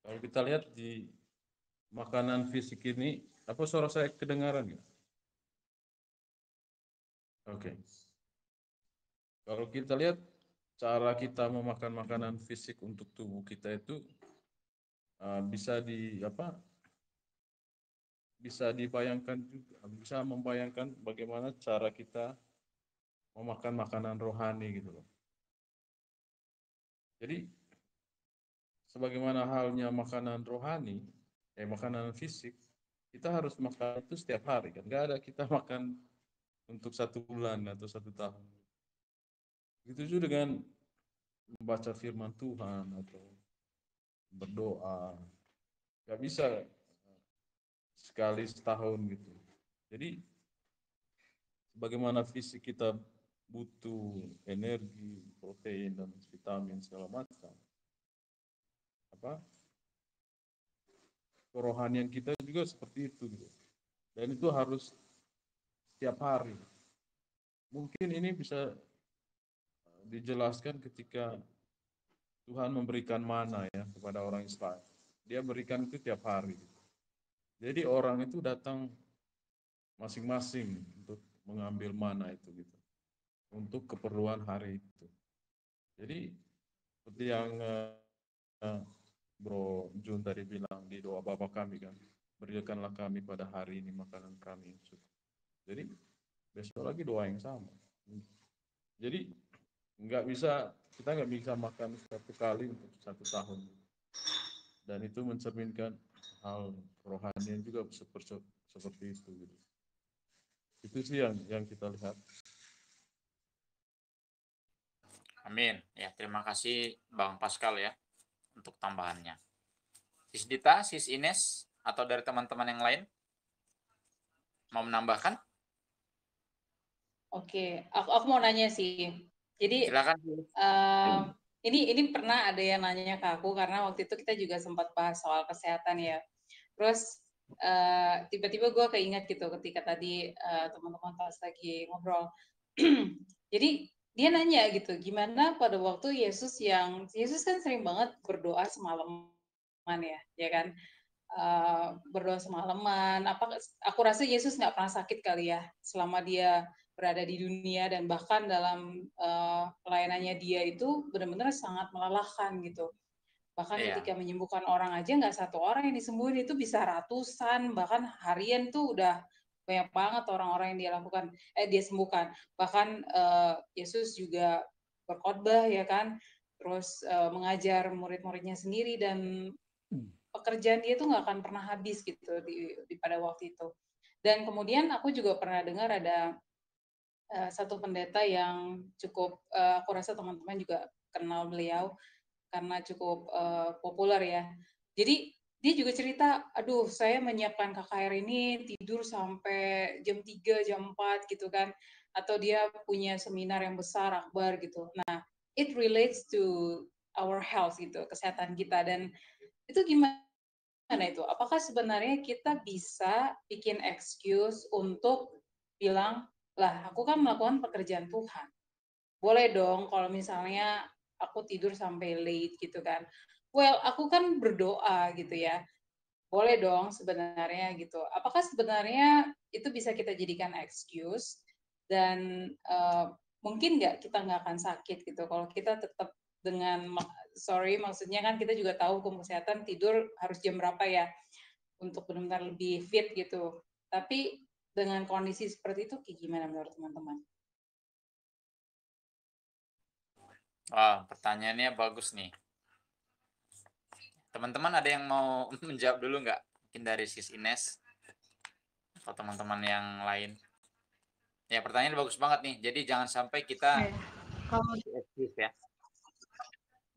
kalau kita lihat di makanan fisik ini, apa suara saya kedengaran nggak? Oke. Kalau kita lihat cara kita memakan makanan fisik untuk tubuh kita itu bisa bisa dibayangkan juga, bisa membayangkan bagaimana cara kita memakan makanan rohani gitu loh. Jadi sebagaimana halnya makanan rohani, makanan fisik, kita harus makan itu setiap hari kan. Nggak ada kita makan untuk 1 bulan atau 1 tahun. Begitu juga dengan membaca firman Tuhan atau berdoa. Nggak bisa sekali setahun gitu. Jadi bagaimana fisik kita butuh energi, protein dan vitamin segala macam. Kerohanian kita juga seperti itu gitu. Dan itu harus setiap hari. Mungkin ini bisa dijelaskan ketika Tuhan memberikan mana ya kepada orang Israel. Dia berikan itu tiap hari. Jadi orang itu datang masing-masing untuk mengambil mana itu gitu. Untuk keperluan hari itu. Jadi seperti yang Bro Jun tadi bilang di doa Bapa kami kan, berikanlah kami pada hari ini makanan kami. Jadi besok lagi doa yang sama. Jadi kita nggak bisa makan 1 kali untuk 1 tahun. Dan itu mencerminkan hal rohanian juga seperti itu. Gitu. Itu sih yang kita lihat. Amin. Ya, terima kasih Bang Pascal ya untuk tambahannya. Sis Dita, Sis Ines, atau dari teman-teman yang lain mau menambahkan? Oke, aku mau nanya sih. Jadi Silakan. ini pernah ada yang nanya ke aku karena waktu itu kita juga sempat bahas soal kesehatan ya. Terus tiba-tiba gue keinget gitu ketika tadi teman-teman pas lagi ngobrol. Jadi dia nanya gitu, gimana pada waktu Yesus kan sering banget berdoa semalaman ya kan? Berdoa semalaman. Aku rasa Yesus nggak pernah sakit kali ya selama dia berada di dunia, dan bahkan dalam pelayanannya dia itu benar-benar sangat melelahkan gitu. Bahkan ketika menyembuhkan orang aja nggak satu orang yang disembuhin, itu bisa ratusan, bahkan harian tuh udah banyak banget orang-orang yang dia sembuhkan. Bahkan Yesus juga berkhotbah ya kan, terus mengajar murid-muridnya sendiri, dan pekerjaan dia tuh nggak akan pernah habis gitu di pada waktu itu. Dan kemudian aku juga pernah dengar ada satu pendeta yang cukup, aku rasa teman-teman juga kenal beliau karena cukup populer ya. Jadi dia juga cerita, aduh saya menyiapkan KKR ini tidur sampai jam 3, jam 4 gitu kan. Atau dia punya seminar yang besar, akbar gitu. Nah, it relates to our health gitu, kesehatan kita. Dan itu gimana itu? Apakah sebenarnya kita bisa bikin excuse untuk bilang, lah aku kan melakukan pekerjaan Tuhan. Boleh dong kalau misalnya aku tidur sampai late gitu kan. Well, aku kan berdoa gitu ya. Boleh dong sebenarnya gitu. Apakah sebenarnya itu bisa kita jadikan excuse dan mungkin kita nggak akan sakit gitu kalau kita tetap dengan maksudnya kan kita juga tahu hukum kesehatan tidur harus jam berapa ya untuk benar-benar lebih fit gitu. Tapi dengan kondisi seperti itu kayak gimana menurut teman-teman? Wah, pertanyaannya bagus nih. Teman-teman ada yang mau menjawab dulu nggak? Mungkin dari Sis Ines atau teman-teman yang lain. Ya, pertanyaannya bagus banget nih. Jadi jangan sampai kita Kalau excuse ya.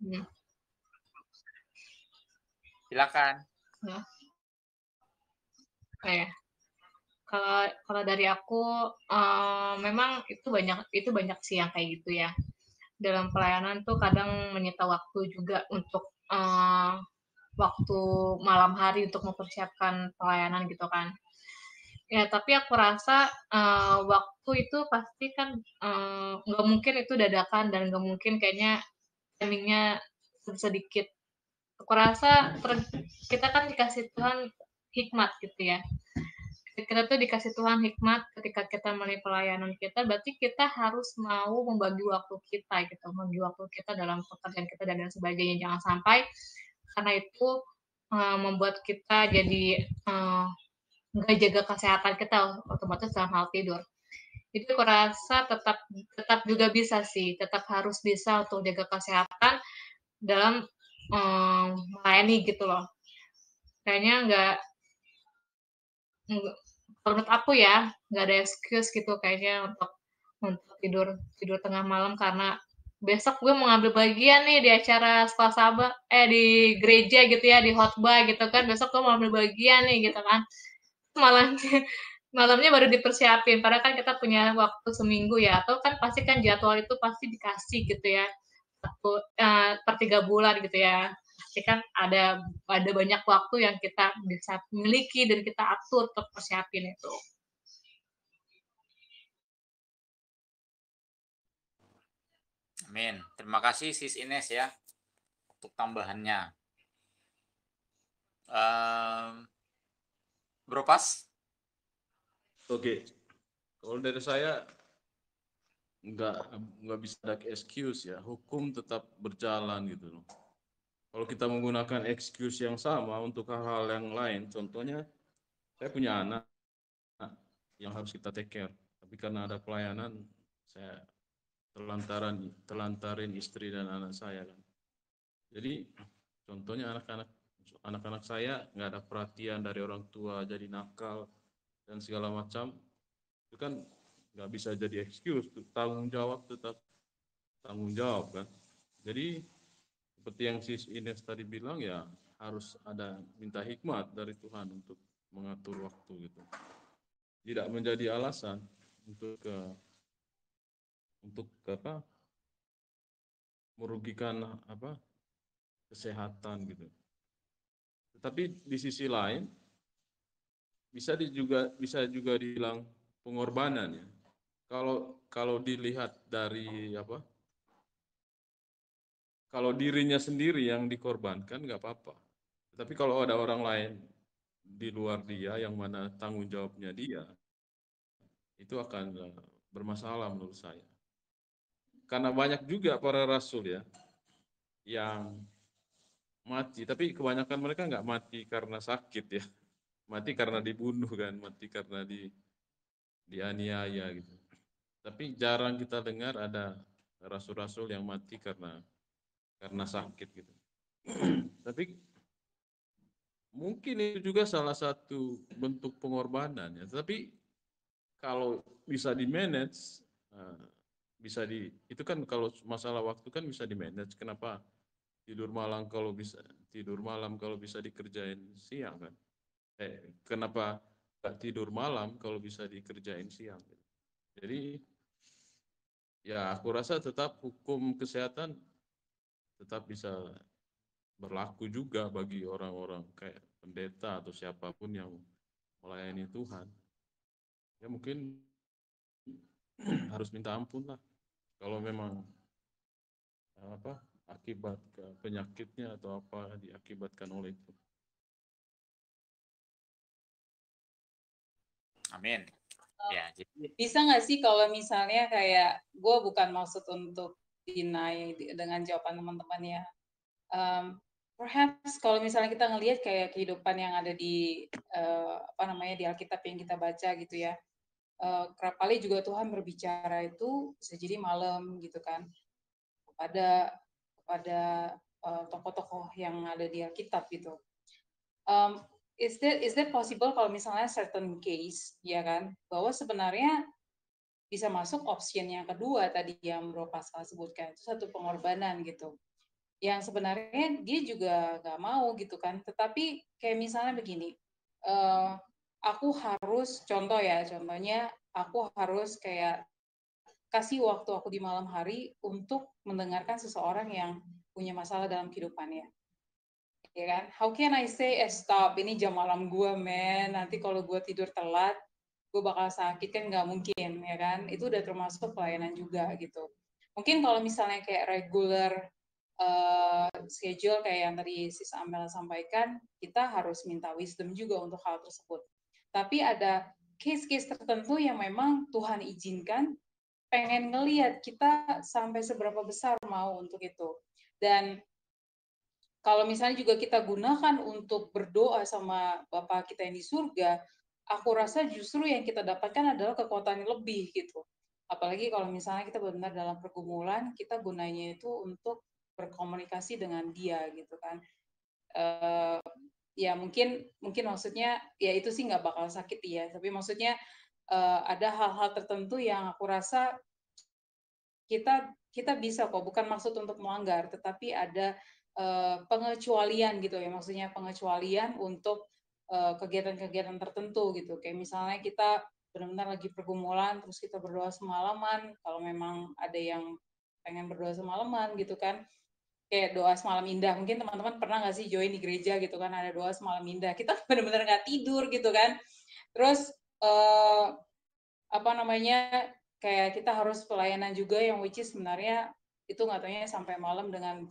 hmm, Silakan. ya, kayak kalau dari aku memang itu banyak sih yang kayak gitu ya. Dalam pelayanan tuh kadang menyita waktu juga untuk waktu malam hari untuk mempersiapkan pelayanan gitu kan. Ya, tapi aku rasa waktu itu pasti kan nggak mungkin itu dadakan dan nggak mungkin kayaknya timingnya sedikit. Aku rasa kita kan dikasih Tuhan hikmat gitu ya. Kita tuh dikasih Tuhan hikmat ketika kita mulai pelayanan kita, berarti kita harus mau membagi waktu kita gitu, membagi waktu kita dalam pekerjaan kita dan lain sebagainya. Jangan sampai karena itu membuat kita jadi nggak jaga kesehatan kita otomatis dalam hal tidur. Jadi aku rasa tetap juga bisa sih, tetap harus bisa untuk jaga kesehatan dalam melayani gitu loh. Kayaknya nggak kalau menurut aku ya nggak ada excuse gitu kayaknya untuk tidur tengah malam karena besok gue mau ngambil bagian nih di acara sekolah di gereja gitu ya, di khotbah gitu kan, besok gue mau ambil bagian nih gitu kan, malamnya malamnya baru dipersiapin padahal kan kita punya waktu seminggu ya, atau kan pasti kan jadwal itu pasti dikasih gitu ya per 3 bulan gitu ya, pasti kan ada banyak waktu yang kita bisa miliki dan kita atur untuk persiapin itu. Amin. Terima kasih Sis Ines ya untuk tambahannya. Bro Pas? Oke, kalau dari saya nggak bisa ada excuse ya. Hukum tetap berjalan gitu loh. Kalau kita menggunakan excuse yang sama untuk hal-hal yang lain, contohnya saya punya anak yang harus kita take care, tapi karena ada pelayanan saya telantarin istri dan anak saya kan. Jadi contohnya anak-anak saya nggak ada perhatian dari orang tua, jadi nakal dan segala macam, itu kan nggak bisa jadi excuse. Tanggung jawab tetap tanggung jawab kan. Jadi seperti yang Sis Ines tadi bilang ya, harus ada minta hikmat dari Tuhan untuk mengatur waktu gitu. Tidak menjadi alasan untuk merugikan kesehatan gitu. Tetapi di sisi lain bisa juga dibilang pengorbanan ya. Kalau dilihat dari kalau dirinya sendiri yang dikorbankan nggak apa-apa. Tapi kalau ada orang lain di luar dia yang mana tanggung jawabnya dia, itu akan bermasalah menurut saya. Karena banyak juga para rasul ya yang mati, tapi kebanyakan mereka nggak mati karena sakit ya, mati karena dibunuh kan, mati karena dianiaya gitu. Tapi jarang kita dengar ada rasul-rasul yang mati karena sakit gitu. Tapi mungkin itu juga salah satu bentuk pengorbanan ya. Tapi kalau bisa di manage, itu kan kalau masalah waktu kan bisa di manage. Kenapa tidur malam kalau bisa dikerjain siang kan? Kenapa nggak tidur malam kalau bisa dikerjain siang? Jadi ya aku rasa tetap hukum kesehatan tetap bisa berlaku juga bagi orang-orang kayak pendeta atau siapapun yang melayani Tuhan. Ya mungkin harus minta ampun lah kalau memang akibat penyakitnya atau apa diakibatkan oleh itu. Amin. Ya, jadi Bisa nggak sih kalau misalnya kayak gue bukan maksud untuk deny dengan jawaban teman-teman ya. Perhaps kalau misalnya kita ngelihat kayak kehidupan yang ada di di Alkitab yang kita baca gitu ya. Kerap kali juga Tuhan berbicara itu bisa jadi malam gitu kan kepada tokoh-tokoh yang ada di Alkitab gitu. Is that possible kalau misalnya certain case ya kan bahwa sebenarnya bisa masuk option yang kedua tadi yang Bro Pascal sebutkan itu satu pengorbanan gitu yang sebenarnya dia juga nggak mau gitu kan tetapi kayak misalnya begini aku harus contohnya aku harus kayak kasih waktu aku di malam hari untuk mendengarkan seseorang yang punya masalah dalam kehidupannya ya kan how can I say stop ini jam malam gue men nanti kalau gue tidur telat gue bakal sakit kan nggak mungkin ya kan itu udah termasuk pelayanan juga gitu mungkin kalau misalnya kayak regular schedule kayak yang tadi Sis Amel sampaikan kita harus minta wisdom juga untuk hal tersebut tapi ada case-case tertentu yang memang Tuhan izinkan pengen ngelihat kita sampai seberapa besar mau untuk itu dan kalau misalnya juga kita gunakan untuk berdoa sama Bapa kita yang di surga, aku rasa justru yang kita dapatkan adalah kekuatan yang lebih gitu. Apalagi kalau misalnya kita benar-benar dalam pergumulan, kita gunanya itu untuk berkomunikasi dengan dia gitu kan. Ya mungkin maksudnya ya itu sih nggak bakal sakit ya, tapi maksudnya ada hal-hal tertentu yang aku rasa kita bisa kok, bukan maksud untuk melanggar, tetapi ada pengecualian gitu ya, maksudnya pengecualian untuk kegiatan-kegiatan tertentu gitu. Kayak misalnya kita benar-benar lagi pergumulan, terus kita berdoa semalaman, kalau memang ada yang pengen berdoa semalaman gitu kan, kayak doa semalam indah. Mungkin teman-teman pernah nggak sih join di gereja gitu kan, ada doa semalam indah. Kita benar-benar nggak tidur gitu kan. Terus kayak kita harus pelayanan juga yang which is sebenarnya itu nggak taunya sampai malam dengan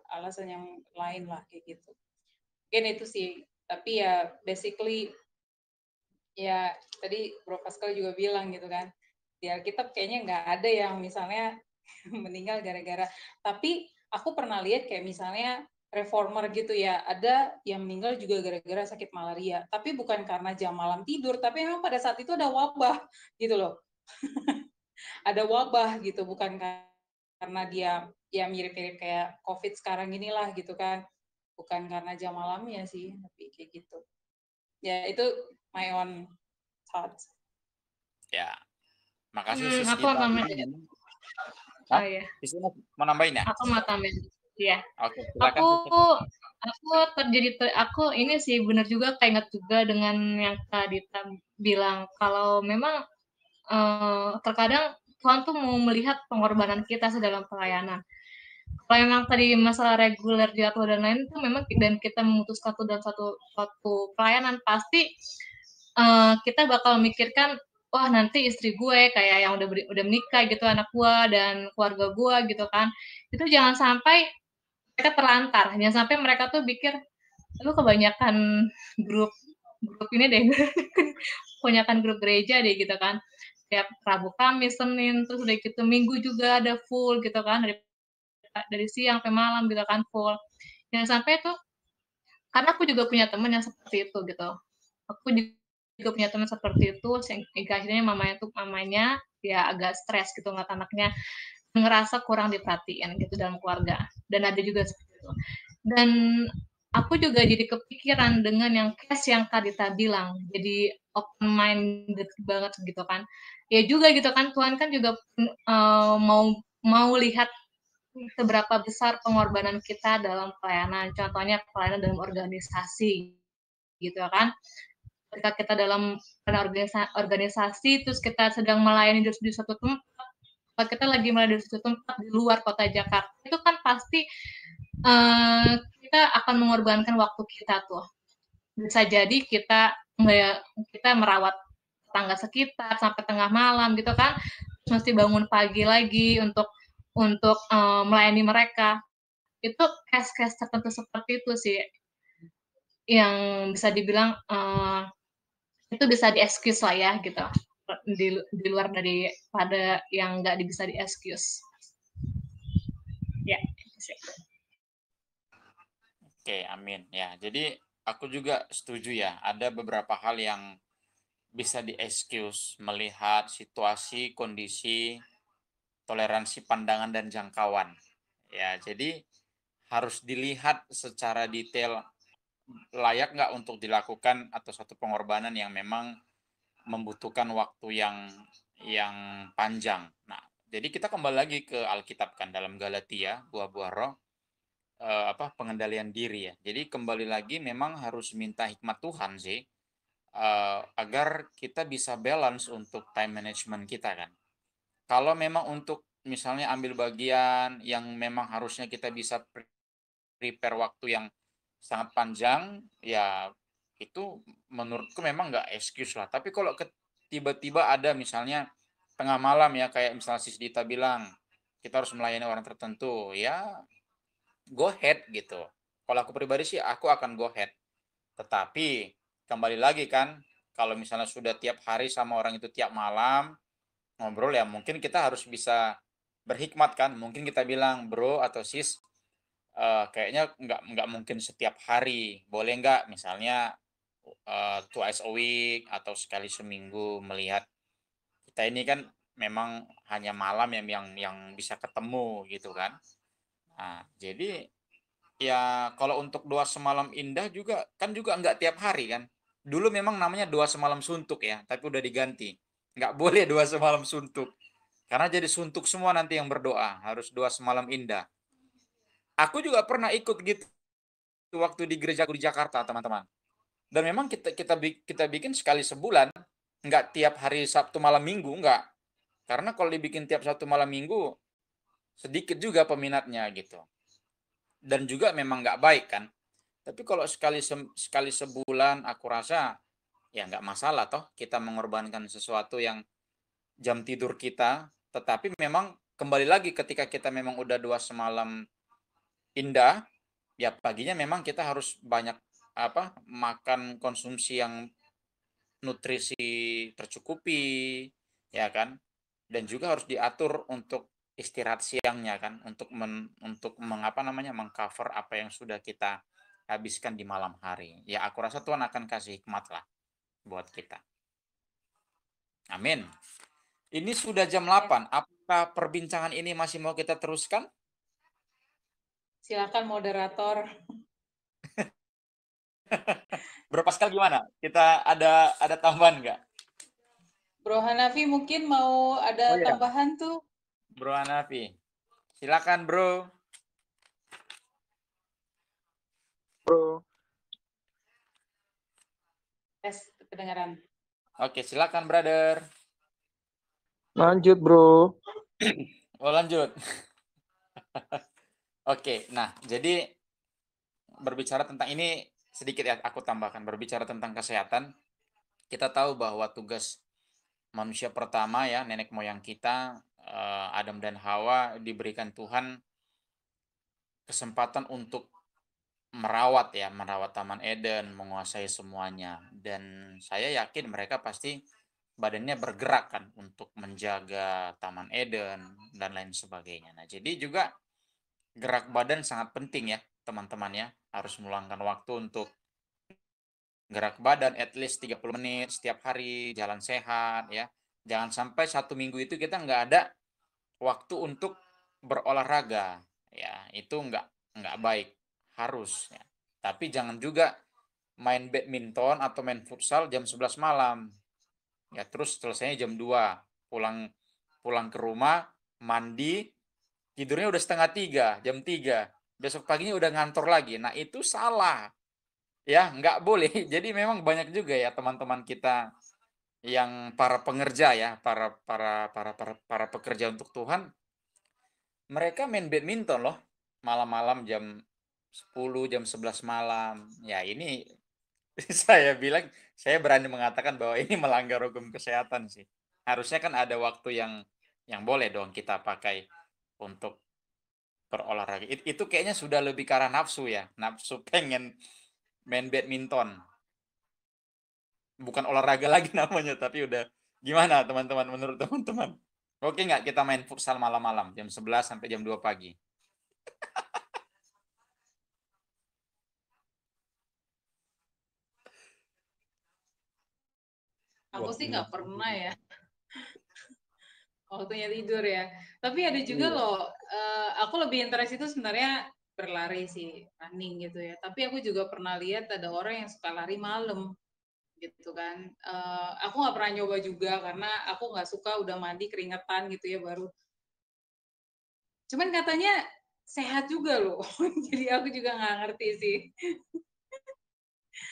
alasan yang lain lah kayak gitu. Mungkin itu sih. Tapi ya basically ya tadi Bro Pascal juga bilang gitu kan. Di Alkitab kayaknya nggak ada yang misalnya meninggal gara-gara. Tapi aku pernah lihat kayak misalnya reformer gitu ya, ada yang meninggal juga gara-gara sakit malaria. Tapi bukan karena jam malam tidur, tapi memang pada saat itu ada wabah gitu loh. Ada wabah gitu, bukan karena dia ya mirip-mirip kayak COVID sekarang inilah gitu kan. Bukan karena jam malamnya sih, tapi kayak gitu. Ya itu my own thoughts. ya. Makasih Sis Aku Gita. tambahin. Hah? Oh iya. Sis mau nambahin ya? Aku mau tambahin. Iya. Oke, silakan. Aku ini sih benar juga kayak ingat juga dengan yang tadi bilang kalau memang terkadang Tuhan tuh mau melihat pengorbanan kita dalam pelayanan. Kalau memang tadi masalah reguler jadwal dan lain itu memang dan kita memutuskan dalam satu pelayanan pasti kita bakal memikirkan wah nanti istri gue kayak yang udah menikah gitu anak gue dan keluarga gue gitu kan itu jangan sampai mereka terlantar jangan sampai mereka tuh pikir lu kebanyakan grup ini deh kebanyakan grup gereja deh gitu kan tiap Rabu Kamis Senin terus udah gitu Minggu juga ada full gitu kan dari siang sampai malam gitu kan full jangan sampai tuh karena aku juga punya teman yang seperti itu gitu aku juga punya teman seperti itu sehingga akhirnya mamanya ya agak stres gitu ngeliat anaknya ngerasa kurang diperhatiin gitu dalam keluarga, dan ada juga seperti itu. Dan aku juga jadi kepikiran dengan yang case yang Kak Dita bilang, jadi open minded banget gitu kan. Ya juga gitu kan, Tuhan kan juga mau lihat seberapa besar pengorbanan kita dalam pelayanan. Contohnya pelayanan dalam organisasi gitu kan. Ketika kita dalam organisasi, terus kita sedang melayani di suatu tempat, kalau kita lagi melayani di suatu tempat di luar kota Jakarta, itu kan pasti kita akan mengorbankan waktu kita tuh. Bisa jadi kita merawat tetangga sekitar sampai tengah malam gitu kan, terus mesti bangun pagi lagi untuk melayani mereka. Itu case-case tertentu seperti itu sih yang bisa dibilang itu bisa di-excuse lah ya gitu, di luar daripada yang nggak bisa di-excuse. Ya, itu sih. Oke, amin. Ya, jadi aku juga setuju ya, ada beberapa hal yang bisa di-excuse melihat situasi, kondisi, toleransi pandangan dan jangkauan. Ya, jadi harus dilihat secara detail layak nggak untuk dilakukan atau satu pengorbanan yang memang membutuhkan waktu yang panjang. Nah, jadi kita kembali lagi ke Alkitab kan dalam Galatia, buah-buah roh, pengendalian diri ya. Jadi kembali lagi memang harus minta hikmat Tuhan sih, agar kita bisa balance untuk time management kita kan. Kalau memang untuk misalnya ambil bagian yang memang harusnya kita bisa prepare waktu yang sangat panjang, ya itu menurutku memang nggak excuse lah. Tapi kalau tiba-tiba ada misalnya tengah malam ya, kayak misalnya Sis Dita bilang, kita harus melayani orang tertentu, ya go ahead gitu. Kalau aku pribadi sih aku akan go ahead. Tetapi kembali lagi kan, kalau misalnya sudah tiap hari sama orang itu tiap malam ngobrol, ya mungkin kita harus bisa berhikmat kan. Mungkin kita bilang, bro atau sis, kayaknya nggak mungkin setiap hari. Boleh nggak misalnya twice a week atau sekali seminggu, melihat kita ini kan memang hanya malam yang bisa ketemu gitu kan. Nah, jadi ya kalau untuk Doa Semalam Indah juga kan juga nggak tiap hari kan. Dulu memang namanya Doa Semalam Suntuk ya, tapi udah diganti. Nggak boleh Doa Semalam Suntuk. Karena jadi suntuk semua nanti yang berdoa, harus Doa Semalam Indah. Aku juga pernah ikut gitu waktu di gerejaku di Jakarta, teman-teman. Dan memang kita bikin sekali sebulan, nggak tiap hari Sabtu malam Minggu, nggak. Karena kalau dibikin tiap Sabtu malam Minggu, sedikit juga peminatnya gitu. Dan juga memang nggak baik kan. Tapi kalau sekali sebulan, aku rasa ya nggak masalah toh kita mengorbankan sesuatu yang jam tidur kita. Tetapi memang kembali lagi ketika kita memang udah Doa Semalam Indah, ya paginya memang kita harus banyak makan konsumsi yang nutrisi tercukupi, ya kan? Dan juga harus diatur untuk istirahat siangnya kan, untuk mengcover apa yang sudah kita habiskan di malam hari. Ya aku rasa Tuhan akan kasih hikmat lah buat kita. Amin. Ini sudah jam 8. Apakah perbincangan ini masih mau kita teruskan? Silakan moderator. Bro Pascal gimana? Kita ada tambahan nggak? Bro Hanafi mungkin mau ada tambahan tuh. Bro Hanafi. Silakan, Bro. Bro. Tes kedengaran. Oke, silakan, brother. Lanjut, Bro. Oh, lanjut. Oke, nah, jadi berbicara tentang ini sedikit ya aku tambahkan. Berbicara tentang kesehatan, kita tahu bahwa tugas manusia pertama ya, nenek moyang kita, Adam dan Hawa, diberikan Tuhan kesempatan untuk merawat Taman Eden, menguasai semuanya. Dan saya yakin mereka pasti badannya bergerak kan untuk menjaga Taman Eden dan lain sebagainya. Nah, jadi juga gerak badan sangat penting ya, teman-teman ya. Harus meluangkan waktu untuk gerak badan at least 30 menit setiap hari, jalan sehat ya. Jangan sampai 1 minggu itu kita nggak ada waktu untuk berolahraga, ya itu nggak baik, harus ya. Tapi jangan juga main badminton atau main futsal jam 11 malam. Ya terus selesainya jam 2, pulang pulang ke rumah, mandi, tidurnya udah setengah 3, jam 3. Besok paginya udah ngantor lagi. Nah, itu salah. Ya, nggak boleh. Jadi memang banyak juga ya teman-teman kita yang para pengerja ya, para pekerja untuk Tuhan, mereka main badminton loh. Malam-malam jam 10, jam 11 malam. Ya, ini saya bilang, saya berani mengatakan bahwa ini melanggar hukum kesehatan sih. Harusnya kan ada waktu yang boleh dong kita pakai untuk berolahraga. Itu kayaknya sudah lebih ke arah nafsu ya, nafsu pengen main badminton. Bukan olahraga lagi namanya, tapi udah gimana teman-teman menurut teman-teman? Oke nggak kita main futsal malam-malam jam 11 sampai jam 2 pagi? Aku sih Waktunya nggak pernah ya, waktunya tidur ya. Tapi ada juga Iya. loh, aku lebih interest itu sebenarnya berlari sih, running gitu ya. Tapi aku juga pernah lihat ada orang yang suka lari malam gitu kan. Aku nggak pernah nyoba juga karena aku nggak suka udah mandi keringetan gitu ya baru. Cuman katanya sehat juga loh. Jadi aku juga nggak ngerti sih.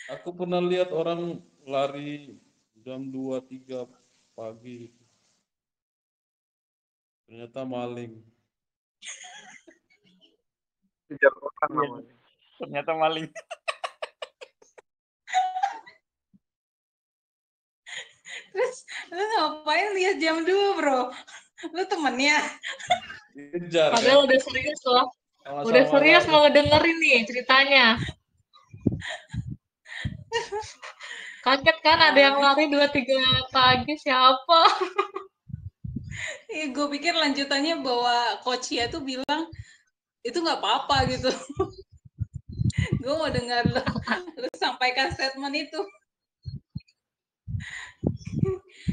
aku pernah lihat orang lari jam 2 3 pagi, ternyata maling. Kejar orang Iya, namanya. ternyata maling. Terus lu ngapain lihat jam 2 bro? Lu temennya? Dikejar kan, Padahal udah serius loh. Udah sama-sama serius lari. mau ngedengerin nih ceritanya. Kaget kan ada yang Ah, lari 2-3 pagi siapa? gue pikir lanjutannya bahwa coach ya tuh bilang itu nggak apa-apa gitu. Gue mau dengar lu sampaikan statement itu.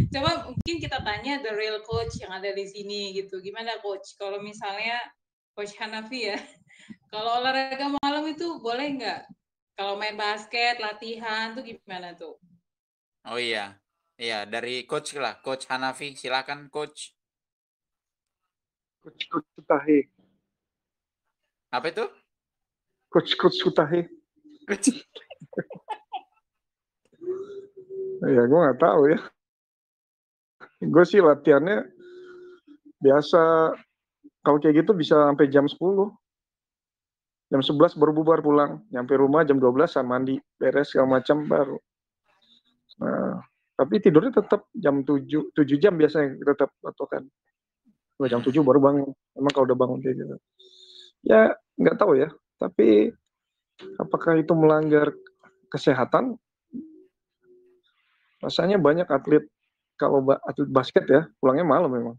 Coba mungkin kita tanya the real coach yang ada di sini gitu. Gimana coach? Kalau misalnya coach Hanafi ya, kalau olahraga malam itu boleh nggak? Kalau main basket, latihan tuh gimana tuh? Oh iya, iya dari coach lah, coach Hanafi, silakan coach. Coach Sutahe. Apa itu? Coach Sutahe. Coach. Ya gue nggak tahu ya. Gue sih latihannya biasa kalau kayak gitu bisa sampai jam 10. Jam 11 baru bubar pulang. Nyampe rumah jam 12 mandi, beres segala macam baru. Nah, tapi tidurnya tetap jam 7, 7 jam biasanya tetap patokan. Jam 7 baru bangun. Emang kalau udah bangun kayak gitu. Ya nggak tahu ya. Tapi apakah itu melanggar kesehatan? Rasanya banyak atlet, kalau atlet basket ya pulangnya malam memang.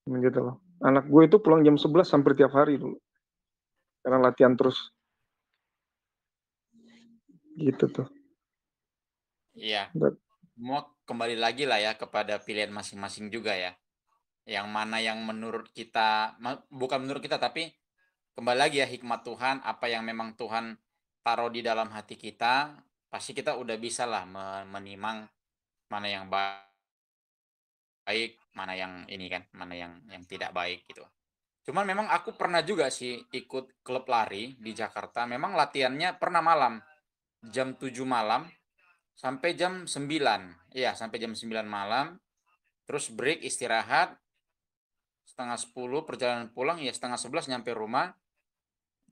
Gitu loh. Anak gue itu pulang jam 11 hampir tiap hari dulu. Karena latihan terus. Gitu tuh. Iya, Dan semua kembali lagi lah ya kepada pilihan masing-masing juga ya. Yang mana yang menurut kita, bukan menurut kita, tapi kembali lagi ya hikmat Tuhan, apa yang memang Tuhan taruh di dalam hati kita, pasti kita udah bisa lah menimang mana yang baik, mana yang ini kan, mana yang tidak baik gitu. Cuman memang aku pernah juga sih ikut klub lari di Jakarta, memang latihannya pernah malam, jam 7 malam sampai jam 9. Iya, sampai jam 9 malam, terus break istirahat, setengah 10 perjalanan pulang, ya setengah 11 nyampe rumah,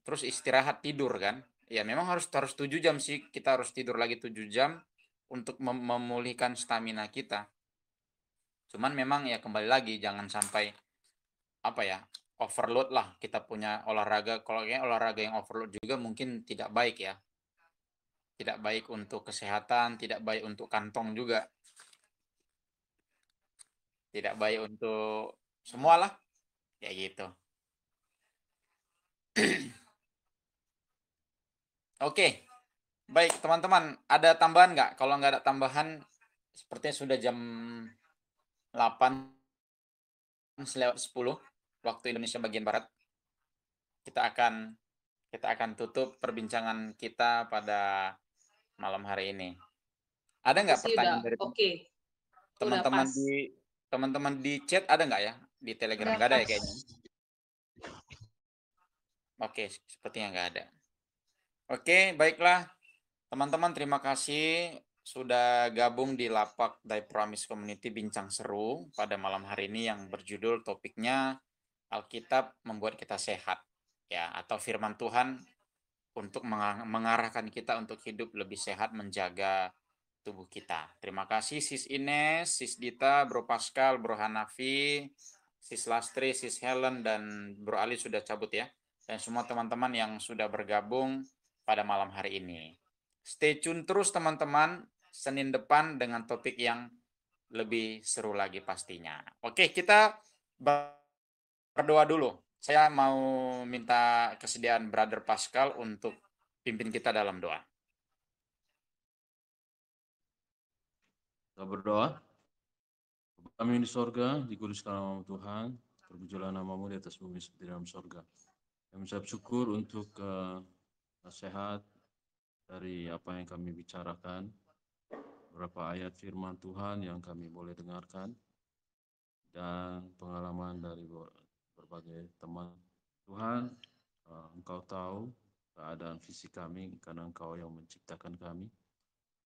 terus istirahat tidur kan. Ya memang harus harus 7 jam sih, kita harus tidur lagi 7 jam untuk memulihkan stamina kita. Cuman memang ya kembali lagi jangan sampai apa ya, overload lah kita punya olahraga. Kalau kayak olahraga yang overload juga mungkin tidak baik ya. Tidak baik untuk kesehatan, tidak baik untuk kantong juga. Tidak baik untuk semualah. Kayak gitu. Oke, baik teman-teman. Ada tambahan nggak? Kalau nggak ada tambahan, sepertinya sudah jam 8. lewat 10 waktu Indonesia bagian Barat. Kita akan tutup perbincangan kita pada malam hari ini. Ada Aku nggak sih udah pertanyaan dari oke. Udah teman-teman pas. teman-teman di chat, ada nggak ya di Telegram? Udah Nggak ada ya pas. kayaknya. Oke, sepertinya nggak ada. Oke, baiklah. Teman-teman, terima kasih sudah gabung di Lapak Die Promise Community Bincang Seru pada malam hari ini yang berjudul topiknya Alkitab membuat kita sehat, ya, atau firman Tuhan untuk mengarahkan kita untuk hidup lebih sehat, menjaga tubuh kita. Terima kasih Sis Ines, Sis Dita, Bro Pascal, Bro Hanafi, Sis Lastri, Sis Helen, dan Bro Ali sudah cabut ya. Dan semua teman-teman yang sudah bergabung pada malam hari ini. Stay tune terus teman-teman, Senin depan dengan topik yang lebih seru lagi pastinya. Oke, kita berdoa dulu. Saya mau minta kesediaan Brother Pascal untuk pimpin kita dalam doa. Kita berdoa. Bapa kami di sorga, dikuduskan nama Tuhan, terpujilah namamu di atas bumi seperti dalam sorga. Kami mengucap syukur untuk nasihat dari apa yang kami bicarakan, beberapa ayat firman Tuhan yang kami boleh dengarkan, dan pengalaman dari berbagai teman. Tuhan, Engkau tahu keadaan fisik kami karena Engkau yang menciptakan kami.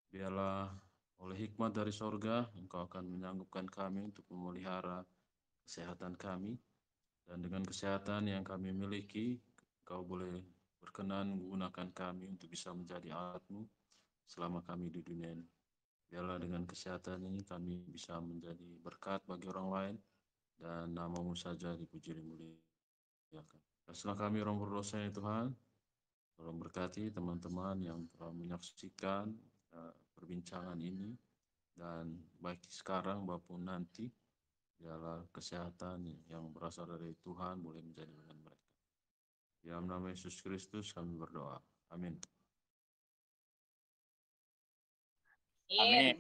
Biarlah oleh hikmat dari sorga, Engkau akan menyanggupkan kami untuk memelihara kesehatan kami. Dan dengan kesehatan yang kami miliki, Engkau boleh berkenan menggunakan kami untuk bisa menjadi alat-Mu selama kami di dunia ini. Biarlah dengan kesehatan ini kami bisa menjadi berkat bagi orang lain, dan nama-Mu saja dipuji dan dimuliakan. Setelah kami orang berdosa ya Tuhan, tolong berkati teman-teman yang telah menyaksikan perbincangan ini, dan baik sekarang maupun nanti, biarlah kesehatan yang berasal dari Tuhan boleh menjadi dengan mereka. Dalam nama Yesus Kristus kami berdoa. Amin. Amin.